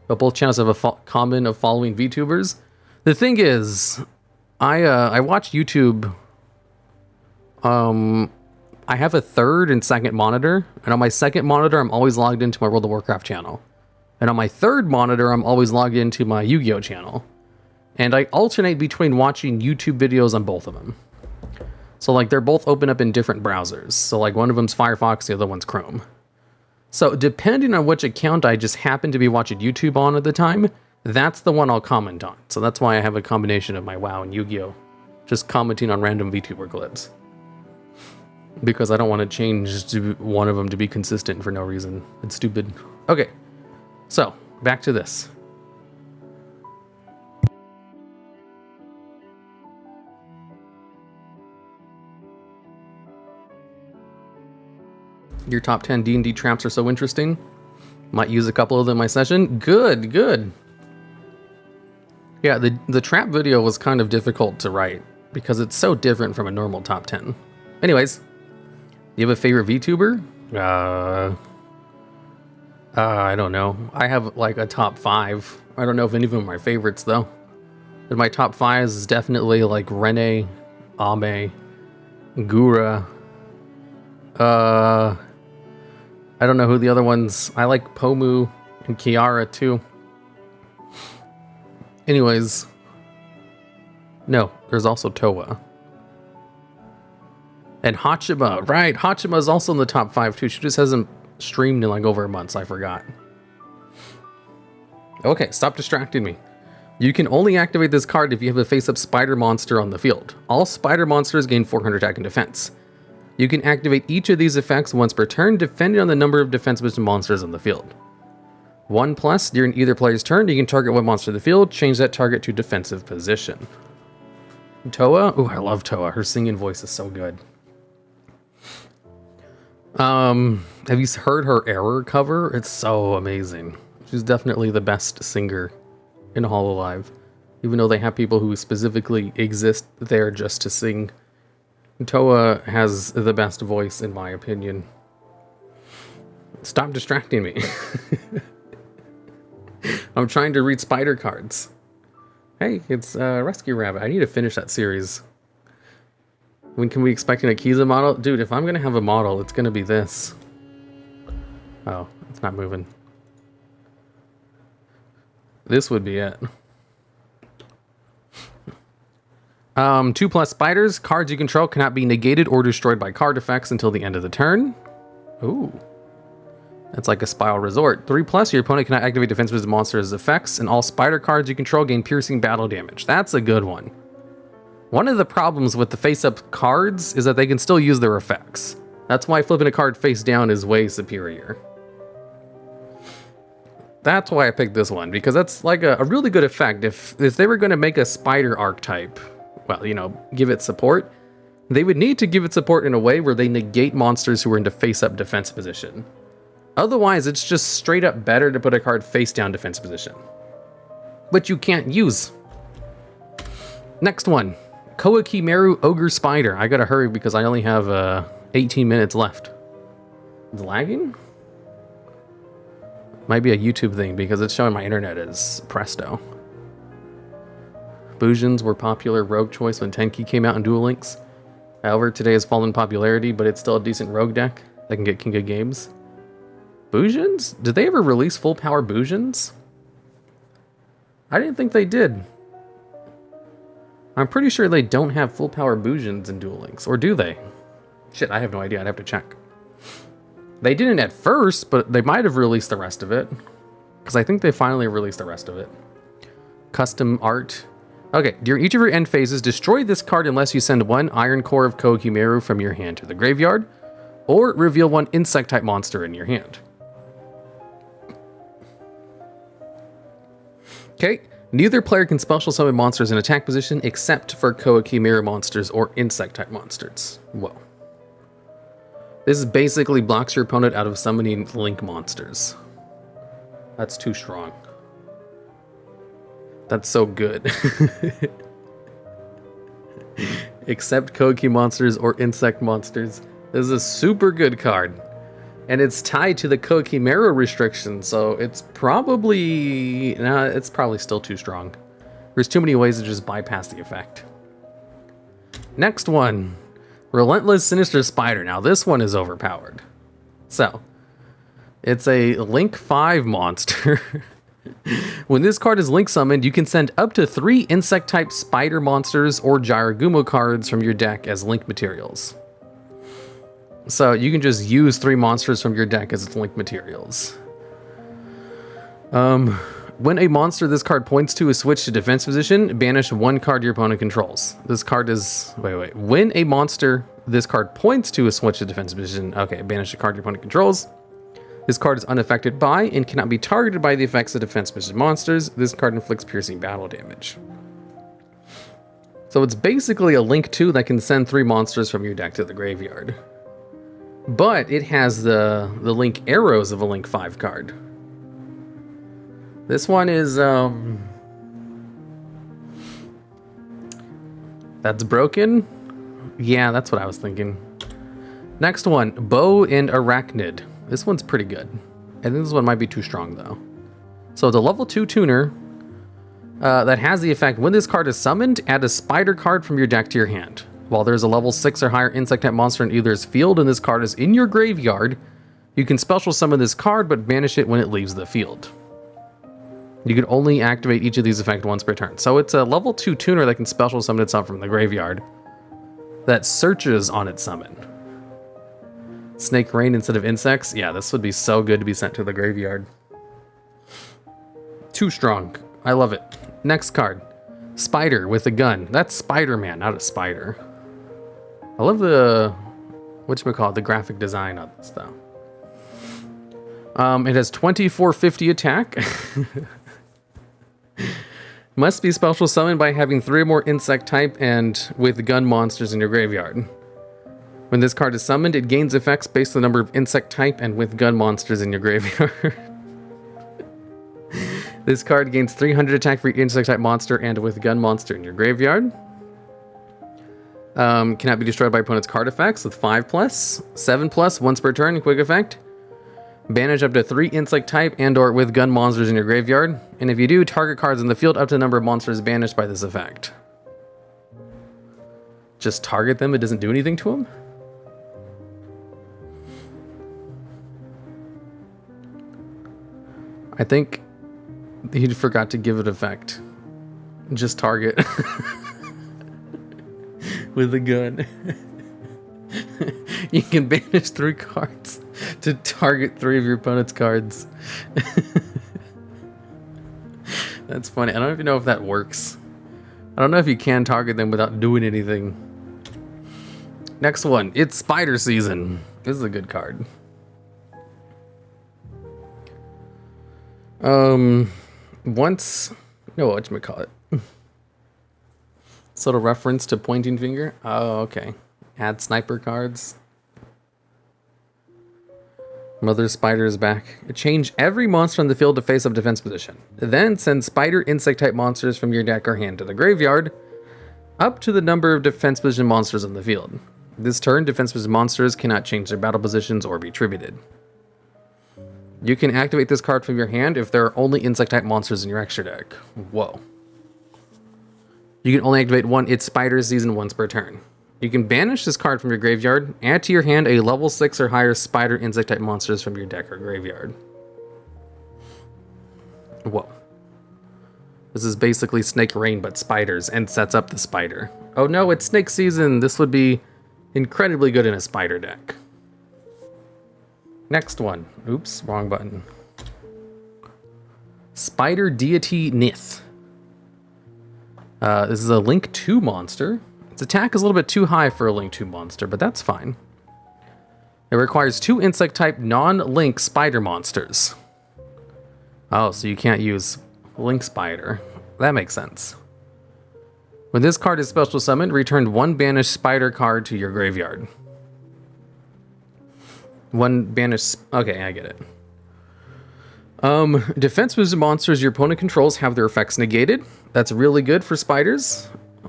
Speaker 3: But both channels have a common of following VTubers. The thing is, I watch YouTube. I have a third and second monitor, and on my second monitor, I'm always logged into my World of Warcraft channel. And on my third monitor, I'm always logged into my Yu-Gi-Oh channel. And I alternate between watching YouTube videos on both of them. So, like, they're both open up in different browsers. So, like, one of them's Firefox, the other one's Chrome. So, depending on which account I just happen to be watching YouTube on at the time, that's the one I'll comment on. So that's why I have a combination of my WoW and Yu-Gi-Oh! Just commenting on random VTuber clips. Because I don't want to change to one of them to be consistent for no reason. It's stupid. Okay, so, back to this. Your top 10 D&D traps are so interesting. Might use a couple of them in my session. Good, good. Yeah, the trap video was kind of difficult to write because it's so different from a normal top 10. Anyways, you have a favorite VTuber? I don't know. I have like a top 5. I don't know if any of them are my favorites though. But my top 5 is definitely like Rene, Ame, Gura. I don't know who the other ones. I like Pomu and Kiara too. Anyways, no, there's also Toa. And Hachima, right, Hachima is also in the top 5 too. She just hasn't streamed in like over a month, so I forgot. Okay, stop distracting me. You can only activate this card if you have a face-up spider monster on the field. All spider monsters gain 400 attack and defense. You can activate each of these effects once per turn, depending on the number of defense-based monsters on the field. 1+, during either player's turn, you can target one monster in the field, change that target to defensive position. Toa? Ooh, I love Toa. Her singing voice is so good. Have you heard her Error cover? It's so amazing. She's definitely the best singer in Hololive. Even though they have people who specifically exist there just to sing. Toa has the best voice, in my opinion. Stop distracting me. I'm trying to read spider cards. Hey, it's Rescue Rabbit. I need to finish that series. When can we expect an Akiza model? Dude, if I'm going to have a model, it's going to be this. Oh, it's not moving. This would be it. 2+ spiders. Cards you control cannot be negated or destroyed by card effects until the end of the turn. Ooh. That's like a Spiral Resort. 3+, your opponent cannot activate defensive monsters' effects, and all spider cards you control gain piercing battle damage. That's a good one. One of the problems with the face-up cards is that they can still use their effects. That's why flipping a card face down is way superior. That's why I picked this one, because that's like a really good effect. If they were going to make a spider archetype, well, you know, give it support, they would need to give it support in a way where they negate monsters who are into face-up defense position. Otherwise, it's just straight up better to put a card face down defense position. But you can't use. Next one. Koakimeru Ogre Spider. I gotta hurry because I only have 18 minutes left. It's lagging? Might be a YouTube thing because it's showing my internet as presto. Bujins were popular rogue choice when Tenki came out in Duel Links. However, today has fallen in popularity, but it's still a decent rogue deck that can get king of games. Bujins? Did they ever release full power Bujins? I didn't think they did. I'm pretty sure they don't have full power Bujins in Duel Links, or do they? Shit, I have no idea. I'd have to check. They didn't at first, but they might have released the rest of it. Because I think they finally released the rest of it. Custom art. Okay, during each of your end phases, destroy this card unless you send one Iron Core of Koakimeru from your hand to the graveyard, or reveal one insect-type monster in your hand. Okay, neither player can special summon monsters in attack position except for Koakimeru monsters or insect-type monsters. Whoa. This basically blocks your opponent out of summoning Link monsters. That's too strong. That's so good. Except Koki monsters or insect monsters. This is a super good card. And it's tied to the Kokimeru restriction, so it's probably... Nah, it's probably still too strong. There's too many ways to just bypass the effect. Next one. Relentless Sinister Spider. Now this one is overpowered. So, it's a Link 5 monster. When this card is Link summoned, you can send up to 3 insect-type spider monsters or Gyragumo cards from your deck as Link materials. So you can just use 3 monsters from your deck as its Link materials. When a monster this card points to is switched to defense position, banish 1 card your opponent controls. This card is... Wait. When a monster this card points to is switched to defense position, okay, banish a card your opponent controls. This card is unaffected by and cannot be targeted by the effects of defense position monsters. This card inflicts piercing battle damage. So it's basically a Link 2 that can send 3 monsters from your deck to the graveyard. But it has the Link arrows of a Link 5 card. This one is, that's broken? Yeah, that's what I was thinking. Next one, Bow and Arachnid. This one's pretty good. I think this one might be too strong, though. So it's a level 2 tuner that has the effect, when this card is summoned, add a spider card from your deck to your hand. While there's a level 6 or higher insect-type monster in either's field and this card is in your graveyard, you can special summon this card but banish it when it leaves the field. You can only activate each of these effects once per turn. So it's a level 2 tuner that can special summon itself from the graveyard that searches on its summon. Snake Rain instead of insects? Yeah, this would be so good to be sent to the graveyard. Too strong. I love it. Next card. Spider with a gun. That's Spider-Man, not a spider. I love the... whatchamacallit, the graphic design on this, though. It has 2450 attack. Must be special summoned by having 3 or more insect type and with gun monsters in your graveyard. When this card is summoned, it gains effects based on the number of insect type and with gun monsters in your graveyard. This card gains 300 attack for each insect type monster and with gun monster in your graveyard. Cannot be destroyed by opponent's card effects with 5+, 7+, once per turn, quick effect. Banish up to 3 insect type and or with gun monsters in your graveyard. And if you do, target cards in the field up to the number of monsters banished by this effect. Just target them, it doesn't do anything to them? I think he forgot to give it effect. Just target. With a gun. You can banish 3 cards to target 3 of your opponent's cards. That's funny. I don't even know if that works. I don't know if you can target them without doing anything. Next one. It's Spider Season. This is a good card. Whatchamacallit. Sort of reference to pointing finger. Oh, okay. Add sniper cards. Mother Spider is back. Change every monster on the field to face-up defense position. Then send spider insect-type monsters from your deck or hand to the graveyard, up to the number of defense position monsters on the field. This turn, defense position monsters cannot change their battle positions or be tributed. You can activate this card from your hand if there are only insect-type monsters in your extra deck. Whoa. You can only activate one It's Spider Season once per turn. You can banish this card from your graveyard, add to your hand a level 6 or higher spider insect-type monsters from your deck or graveyard. Whoa. This is basically Snake Rain but spiders, and sets up the spider. Oh no, it's Snake Season! This would be incredibly good in a spider deck. Next one. Oops, wrong button. Spider Deity Nith. This is a Link 2 monster. Its attack is a little bit too high for a Link 2 monster, but that's fine. It requires 2 insect-type non-Link spider monsters. Oh, so you can't use Link Spider. That makes sense. When this card is special summoned, return 1 banished spider card to your graveyard. 1 banished... Okay, I get it. Defense position monsters your opponent controls have their effects negated. That's really good for spiders,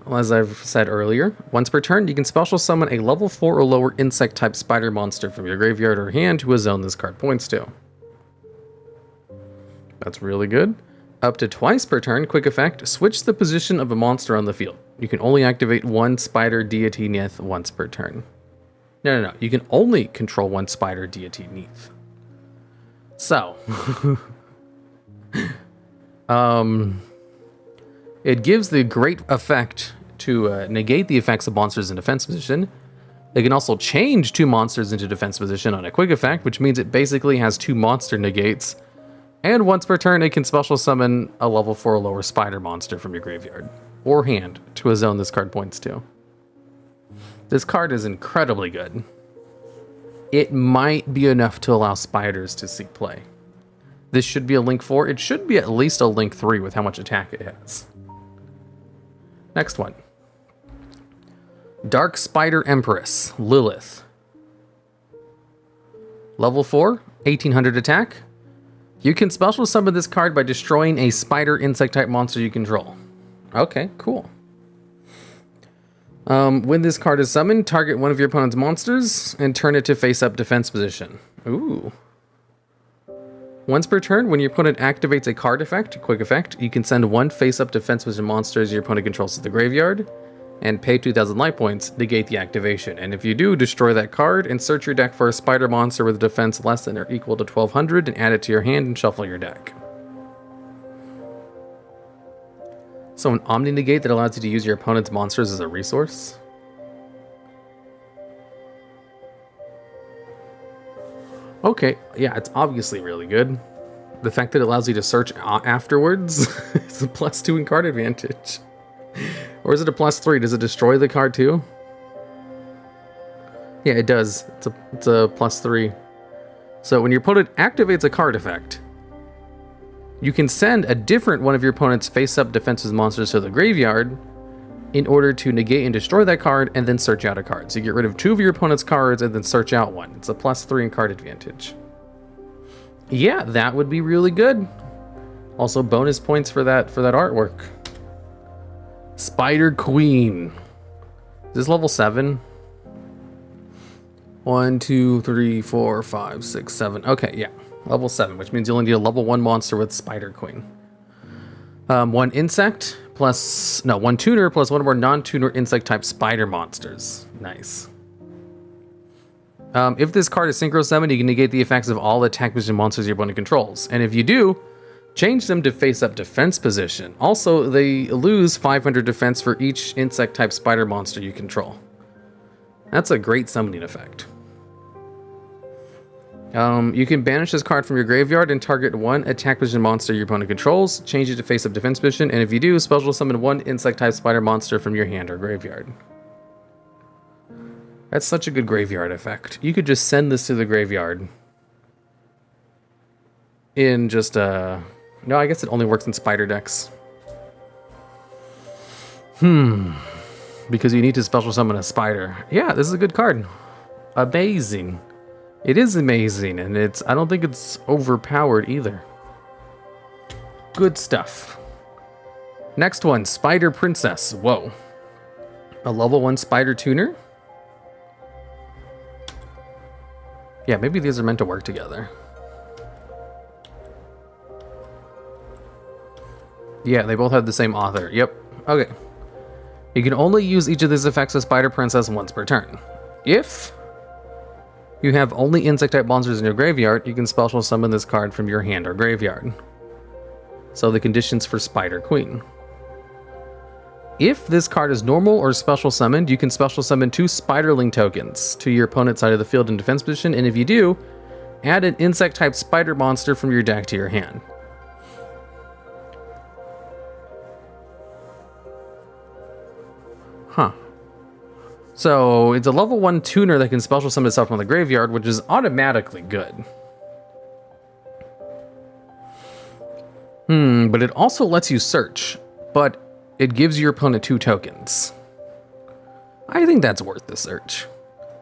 Speaker 3: as I've said earlier. Once per turn, you can special summon a level 4 or lower insect-type spider monster from your graveyard or hand to a zone this card points to. That's really good. Up to twice per turn, quick effect, switch the position of a monster on the field. You can only activate 1 Spider Deity Nith once per turn. No. You can only control 1 Spider Deity Nith. So, it gives the great effect to negate the effects of monsters in defense position. It can also change 2 monsters into defense position on a quick effect, which means it basically has 2 monster negates. And once per turn, it can special summon a level 4 or lower spider monster from your graveyard or hand to a zone this card points to. This card is incredibly good. It might be enough to allow spiders to see play. This should be a Link 4. It should be at least a Link 3 with how much attack it has. Next one. Dark Spider Empress, Lilith. Level 4, 1800 attack. You can special summon this card by destroying a spider insect type monster you control. Okay, cool. When this card is summoned, target one of your opponent's monsters and turn it to face-up defense position. Ooh. Once per turn, when your opponent activates a card effect, quick effect, you can send 1 face-up defense position monster as your opponent controls to the graveyard, and pay 2,000 life points, negate the activation. And if you do, destroy that card and search your deck for a spider monster with a defense less than or equal to 1200 and add it to your hand and shuffle your deck. So an Omni Negate that allows you to use your opponent's monsters as a resource. Okay, yeah, it's obviously really good. The fact that it allows you to search afterwards is a +2 in card advantage. Or is it a +3? Does it destroy the card too? Yeah, it does. It's a +3. So when your opponent activates a card effect, you can send a different one of your opponent's face-up defensive monsters to the graveyard, in order to negate and destroy that card and then search out a card. So you get rid of 2 of your opponent's cards and then search out 1. It's a +3 in card advantage. Yeah, that would be really good. Also bonus points for that artwork. Spider Queen. Is this level 7? 1, 2, 3, 4, 5, 6, 7. Okay, yeah. Level 7, which means you only need a level 1 monster with Spider Queen. 1 insect plus... No, 1 tuner plus 1 more non-tuner insect type spider monsters. Nice. If this card is synchro summoned, you can negate the effects of all attack position monsters your opponent controls. And if you do, change them to face-up defense position. Also, they lose 500 defense for each insect type spider monster you control. That's a great summoning effect. You can banish this card from your graveyard and target 1 attack position monster your opponent controls. Change it to face-up defense position, and if you do, special summon 1 insect type spider monster from your hand or graveyard. That's such a good graveyard effect. You could just send this to the graveyard in just no, I guess it only works in spider decks. Because you need to special summon a spider. Yeah, this is a good card. Amazing. It is amazing, and I don't think it's overpowered either. Good stuff. Next one, Spider Princess. Whoa. A level 1 spider tuner? Yeah, maybe these are meant to work together. Yeah, they both have the same author. Yep. Okay. You can only use each of these effects of Spider Princess once per turn. If you have only insect type monsters in your graveyard, you can special summon this card from your hand or graveyard. So the conditions for Spider Queen. If this card is normal or special summoned, you can special summon 2 Spiderling tokens to your opponent's side of the field in defense position, and if you do, add an insect type spider monster from your deck to your hand. Huh. So it's a level 1 tuner that can special summon itself from the graveyard, which is automatically good. But it also lets you search, but it gives your opponent 2 tokens. I think that's worth the search.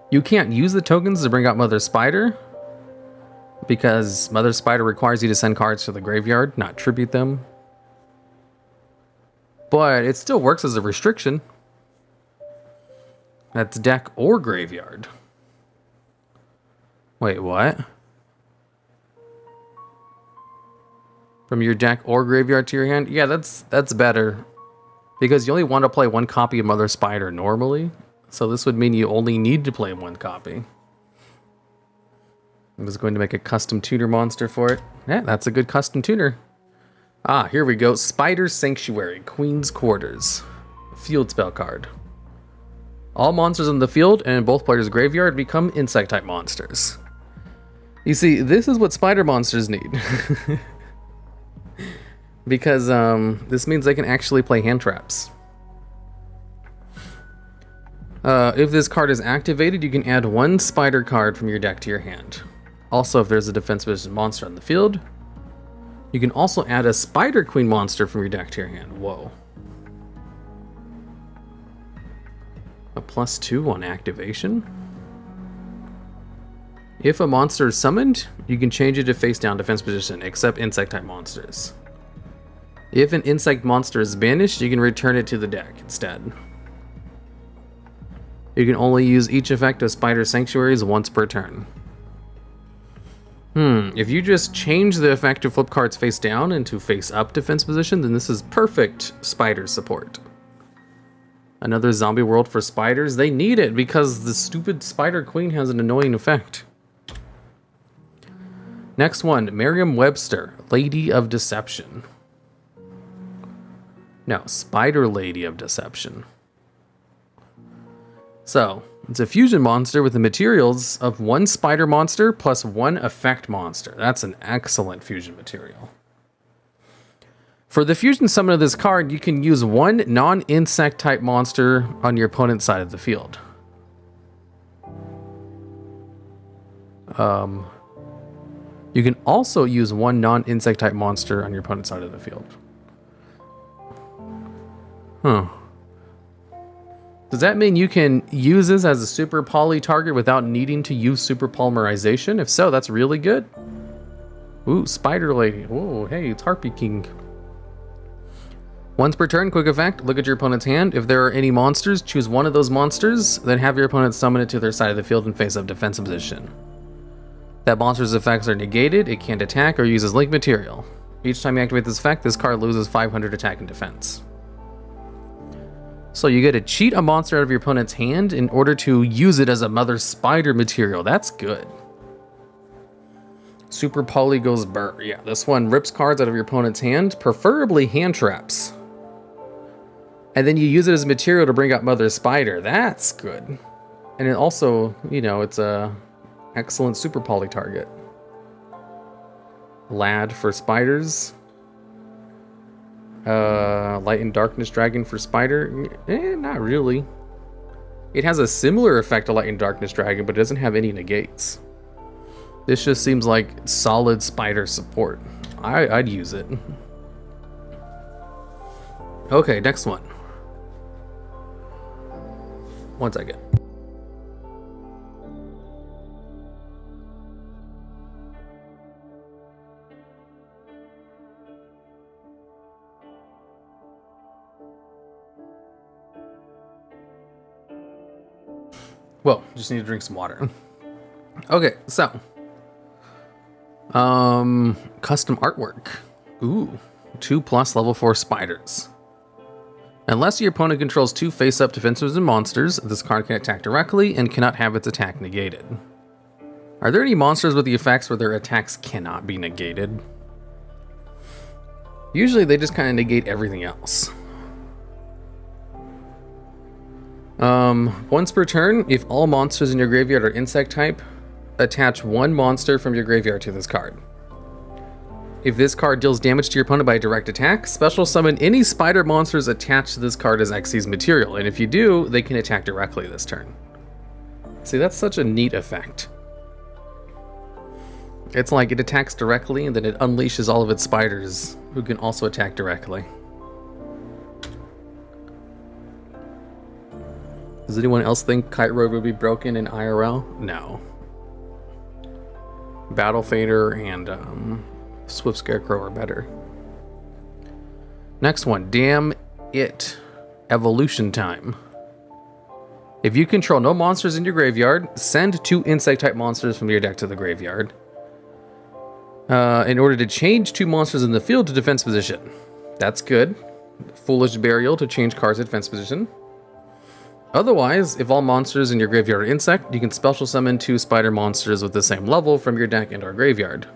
Speaker 3: You can't use the tokens to bring out Mother Spider, because Mother Spider requires you to send cards to the graveyard, not tribute them. But it still works as a restriction. That's deck or graveyard. Wait, what? From your deck or graveyard to your hand? Yeah, that's better. Because you only want to play 1 copy of Mother Spider normally. So this would mean you only need to play 1 copy. I'm just going to make a custom tuner monster for it. Yeah, that's a good custom tuner. Ah, here we go. Spider Sanctuary, Queen's Quarters. Field spell card. All monsters in the field and in both players' graveyard become insect-type monsters. You see, this is what spider monsters need. Because this means they can actually play hand traps. If this card is activated, you can add 1 spider card from your deck to your hand. Also, if there's a defense position monster on the field, you can also add a Spider Queen monster from your deck to your hand. Whoa. A +2 on activation. If a monster is summoned, you can change it to face down defense position, except insect type monsters. If an insect monster is banished, you can return it to the deck instead. You can only use each effect of Spider Sanctuaries once per turn. If you just change the effect to flip cards face down into face up defense position, then this is perfect spider support. Another zombie world for spiders. They need it because the stupid Spider Queen has an annoying effect. Next one, Merriam-Webster, Lady of Deception. No, Spider Lady of Deception. So, it's a fusion monster with the materials of 1 spider monster plus 1 effect monster. That's an excellent fusion material. For the fusion summon of this card, you can use 1 non-insect type monster on your opponent's side of the field. You can also use 1 non-insect type monster on your opponent's side of the field. Does that mean you can use this as a super poly target without needing to use super polymerization? If so, that's really good. Ooh, Spider Lady. Whoa, hey, it's Harpy King. Once per turn, quick effect, look at your opponent's hand. If there are any monsters, choose one of those monsters, then have your opponent summon it to their side of the field in face-up defensive position. That monster's effects are negated, it can't attack or uses link material. Each time you activate this effect, this card loses 500 attack and defense. So you get to cheat a monster out of your opponent's hand in order to use it as a mother spider material. That's good. Super Poly goes burr. Yeah, this one rips cards out of your opponent's hand, preferably hand traps. And then you use it as material to bring out Mother Spider. That's good. And it also, you know, it's a excellent super poly target. Lad for spiders. Light and Darkness Dragon for spider. Not really. It has a similar effect to Light and Darkness Dragon, but it doesn't have any negates. This just seems like solid spider support. I'd use it. Okay, next one. One second. Whoa, just need to drink some water. Okay, so. Custom artwork. Ooh, 2+ level 4 spiders. Unless your opponent controls 2 face-up defensives and monsters, this card can attack directly and cannot have its attack negated. Are there any monsters with the effects where their attacks cannot be negated? Usually they just kind of negate everything else. Once per turn, if all monsters in your graveyard are insect type, attach 1 monster from your graveyard to this card. If this card deals damage to your opponent by a direct attack, special summon any spider monsters attached to this card as Xyz material, and if you do, they can attack directly this turn. See, that's such a neat effect. It's like it attacks directly, and then it unleashes all of its spiders, who can also attack directly. Does anyone else think Kite Road would be broken in IRL? No. Battle Fader and Swift Scarecrow are better. Next one, Damn It. Evolution Time. If you control no monsters in your graveyard, send 2 insect-type monsters from your deck to the graveyard. In order to change 2 monsters in the field to defense position. That's good. Foolish Burial to change cards to defense position. Otherwise, if all monsters in your graveyard are insect, you can special summon 2 spider monsters with the same level from your deck and/or graveyard.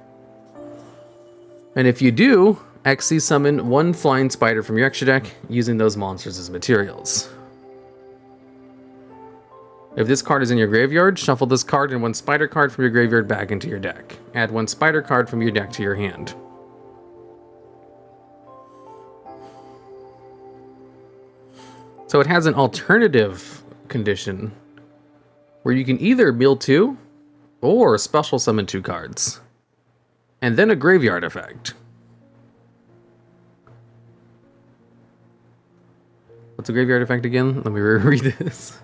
Speaker 3: And if you do, Xyz summon 1 flying spider from your extra deck using those monsters as materials. If this card is in your graveyard, shuffle this card and 1 spider card from your graveyard back into your deck. Add 1 spider card from your deck to your hand. So it has an alternative condition where you can either mill 2 or special summon 2 cards. And then a graveyard effect. What's a graveyard effect again? Let me reread this.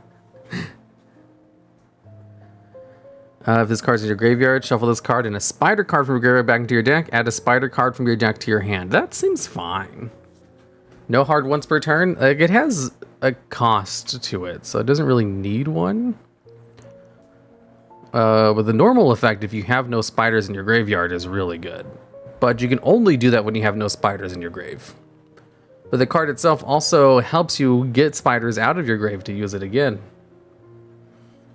Speaker 3: If this card's in your graveyard, shuffle this card and a spider card from your graveyard back into your deck. Add a spider card from your deck to your hand. That seems fine. No hard once per turn. Like, it has a cost to it, so it doesn't really need one. But the normal effect, if you have no spiders in your graveyard, is really good. But you can only do that when you have no spiders in your grave. But the card itself also helps you get spiders out of your grave to use it again.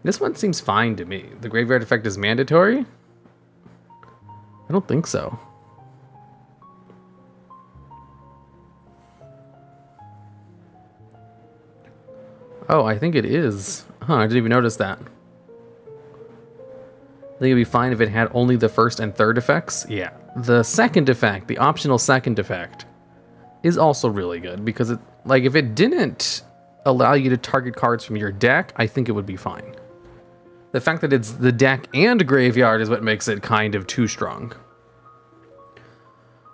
Speaker 3: This one seems fine to me. The graveyard effect is mandatory? I don't think so. Oh, I think it is. Huh, I didn't even notice that. I think it'd be fine if it had only the first and third effects. Yeah. The second effect, the optional second effect, is also really good because it, like, if it didn't allow you to target cards from your deck, I think it would be fine. The fact that it's the deck and graveyard is what makes it kind of too strong.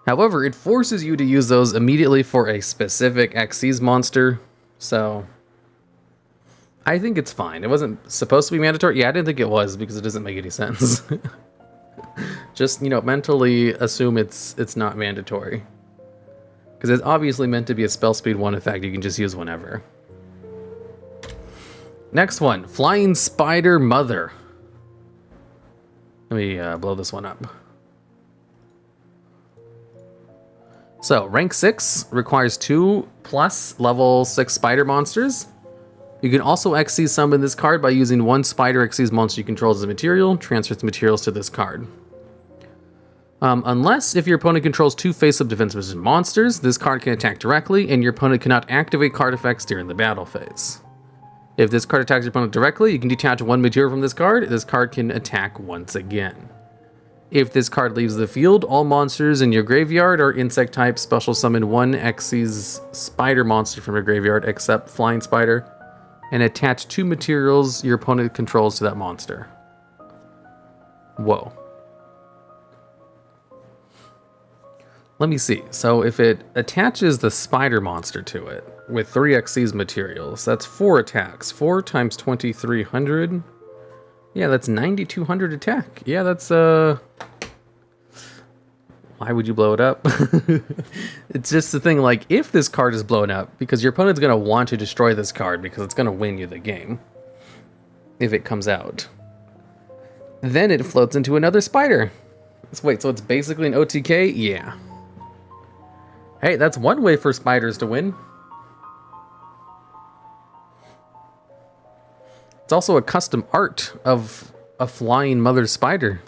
Speaker 3: However, it forces you to use those immediately for a specific Xyz monster, so I think it's fine. It wasn't supposed to be mandatory. Yeah, I didn't think it was because it doesn't make any sense. Just, mentally assume it's not mandatory. Because it's obviously meant to be a spell speed 1 effect you can just use whenever. Next one, Flying Spider Mother. Let me blow this one up. So, rank 6 requires 2+ level 6 spider monsters. You can also XC summon this card by using 1 spider XC's monster you control as a material, transfers the materials to this card. Unless if your opponent controls 2 face-up defense position monsters, this card can attack directly, and your opponent cannot activate card effects during the battle phase. If this card attacks your opponent directly, you can detach 1 material from this card. This card can attack once again. If this card leaves the field, all monsters in your graveyard are insect type. Special summon 1 Xyz spider monster from your graveyard, except Flying Spider, and attach 2 materials your opponent controls to that monster. Whoa. Let me see. So if it attaches the spider monster to it with 3 Xyz materials, that's 4 attacks. 4 times 2300. Yeah, that's 9200 attack. Yeah, that's why would you blow it up? It's just the thing, like, if this card is blown up, because your opponent's going to want to destroy this card because it's going to win you the game if it comes out. Then it floats into another spider. Wait, so it's basically an OTK? Yeah. Hey, that's one way for spiders to win. It's also a custom art of a flying mother spider.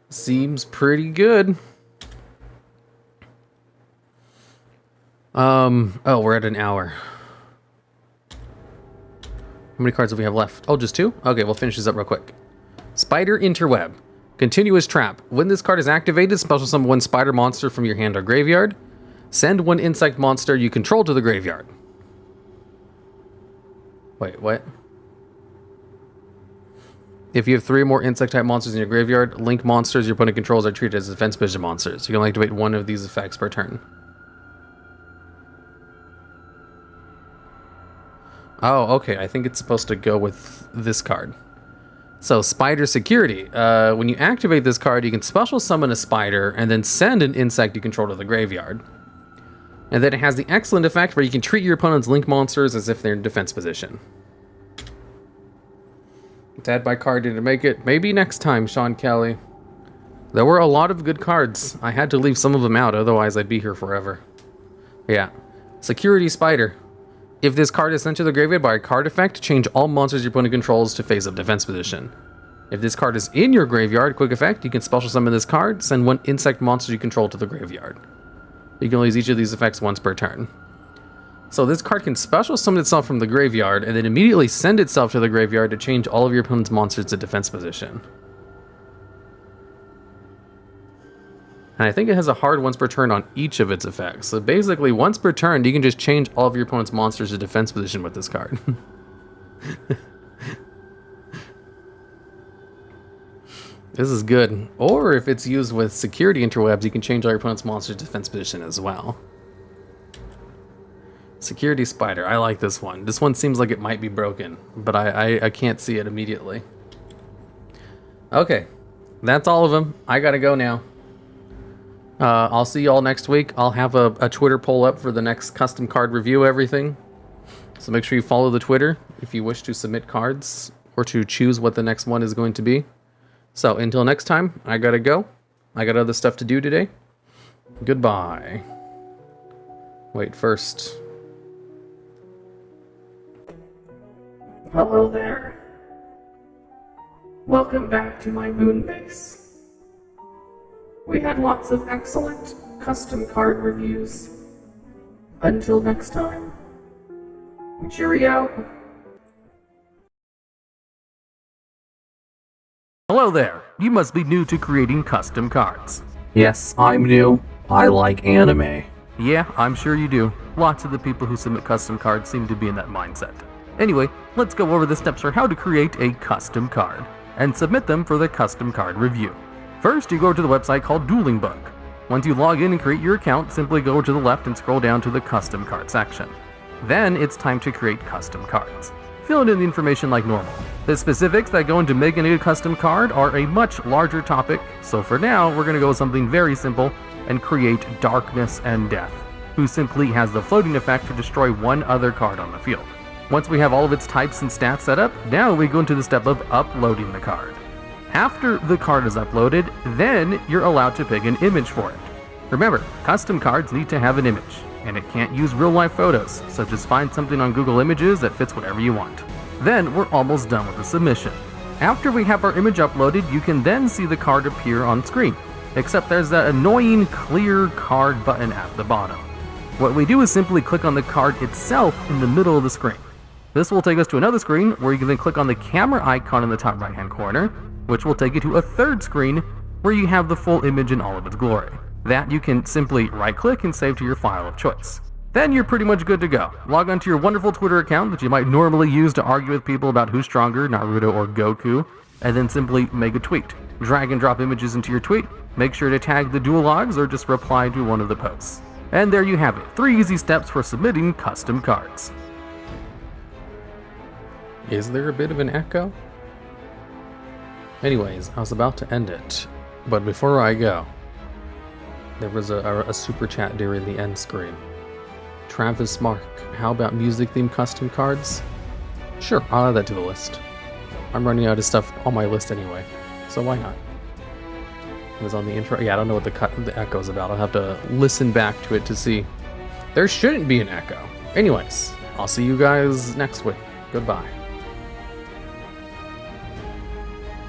Speaker 3: Seems pretty good. Oh, we're at an hour. How many cards do we have left? Oh, just 2? Okay, we'll finish this up real quick. Spider Interweb. Continuous Trap. When this card is activated, special summon 1 spider monster from your hand or graveyard. Send 1 insect monster you control to the graveyard. Wait, what? If you have 3 or more insect-type monsters in your graveyard, link monsters your opponent controls are treated as defense position monsters. You can only activate 1 of these effects per turn. Oh, okay. I think it's supposed to go with this card. So, Spider Security. When you activate this card, you can special summon a spider and then send an insect you control to the graveyard. And then it has the excellent effect where you can treat your opponent's link monsters as if they're in defense position. Sad my card didn't make it. Maybe next time, Sean Kelly. There were a lot of good cards. I had to leave some of them out, otherwise I'd be here forever. Yeah. Security Spider. If this card is sent to the graveyard by a card effect, change all monsters your opponent controls to face-up defense position. If this card is in your graveyard, quick effect, you can special summon this card, send 1 insect monster you control to the graveyard. You can only use each of these effects once per turn. So this card can special summon itself from the graveyard and then immediately send itself to the graveyard to change all of your opponent's monsters to defense position. And I think it has a hard once per turn on each of its effects. So basically, once per turn, you can just change all of your opponent's monsters to defense position with this card. This is good. Or if it's used with security interwebs, you can change all your opponent's monsters to defense position as well. Security Spider. I like this one. This one seems like it might be broken, but I can't see it immediately. Okay. That's all of them. I gotta go now. I'll see you all next week. I'll have a Twitter poll up for the next custom card review, everything. So make sure you follow the Twitter if you wish to submit cards or to choose what the next one is going to be. So until next time, I gotta go. I got other stuff to do today. Goodbye. Wait, first.
Speaker 2: Hello there. Welcome back to my moon base. We had lots of excellent custom card reviews. Until next time, cheerio.
Speaker 1: Hello there. You must be new to creating custom cards.
Speaker 2: Yes, I'm new. I like anime.
Speaker 1: Yeah, I'm sure you do. Lots of the people who submit custom cards seem to be in that mindset. Anyway, let's go over the steps for how to create a custom card and submit them for the custom card review. First, you go to the website called Dueling Book. Once you log in and create your account, simply go to the left and scroll down to the custom card section. Then it's time to create custom cards. Fill in the information like normal. The specifics that go into making a custom card are a much larger topic, so for now we're going to go with something very simple and create Darkness and Death, who simply has the floating effect to destroy one other card on the field. Once we have all of its types and stats set up, now we go into the step of uploading the card. After the card is uploaded, then you're allowed to pick an image for it. Remember, custom cards need to have an image, and it can't use real-life photos, so just find something on Google Images that fits whatever you want. Then we're almost done with the submission. After we have our image uploaded, you can then see the card appear on screen, except there's that annoying clear card button at the bottom. What we do is simply click on the card itself in the middle of the screen. This will take us to another screen where you can then click on the camera icon in the top right hand corner, which will take you to a third screen where you have the full image in all of its glory. That you can simply right click and save to your file of choice. Then you're pretty much good to go. Log onto your wonderful Twitter account that you might normally use to argue with people about who's stronger, Naruto or Goku, and then simply make a tweet. Drag and drop images into your tweet, make sure to tag the TheDuelLogs or just reply to one of the posts. And there you have it, 3 easy steps for submitting custom cards.
Speaker 3: Is there a bit of an echo? Anyways, I was about to end it, but before I go, there was a super chat during the end screen. Travis Mark, how about music-themed custom cards? Sure, I'll add that to the list. I'm running out of stuff on my list anyway, so why not? It was on the intro. Yeah, I don't know what the echo's about. I'll have to listen back to it to see. There shouldn't be an echo. Anyways, I'll see you guys next week. Goodbye.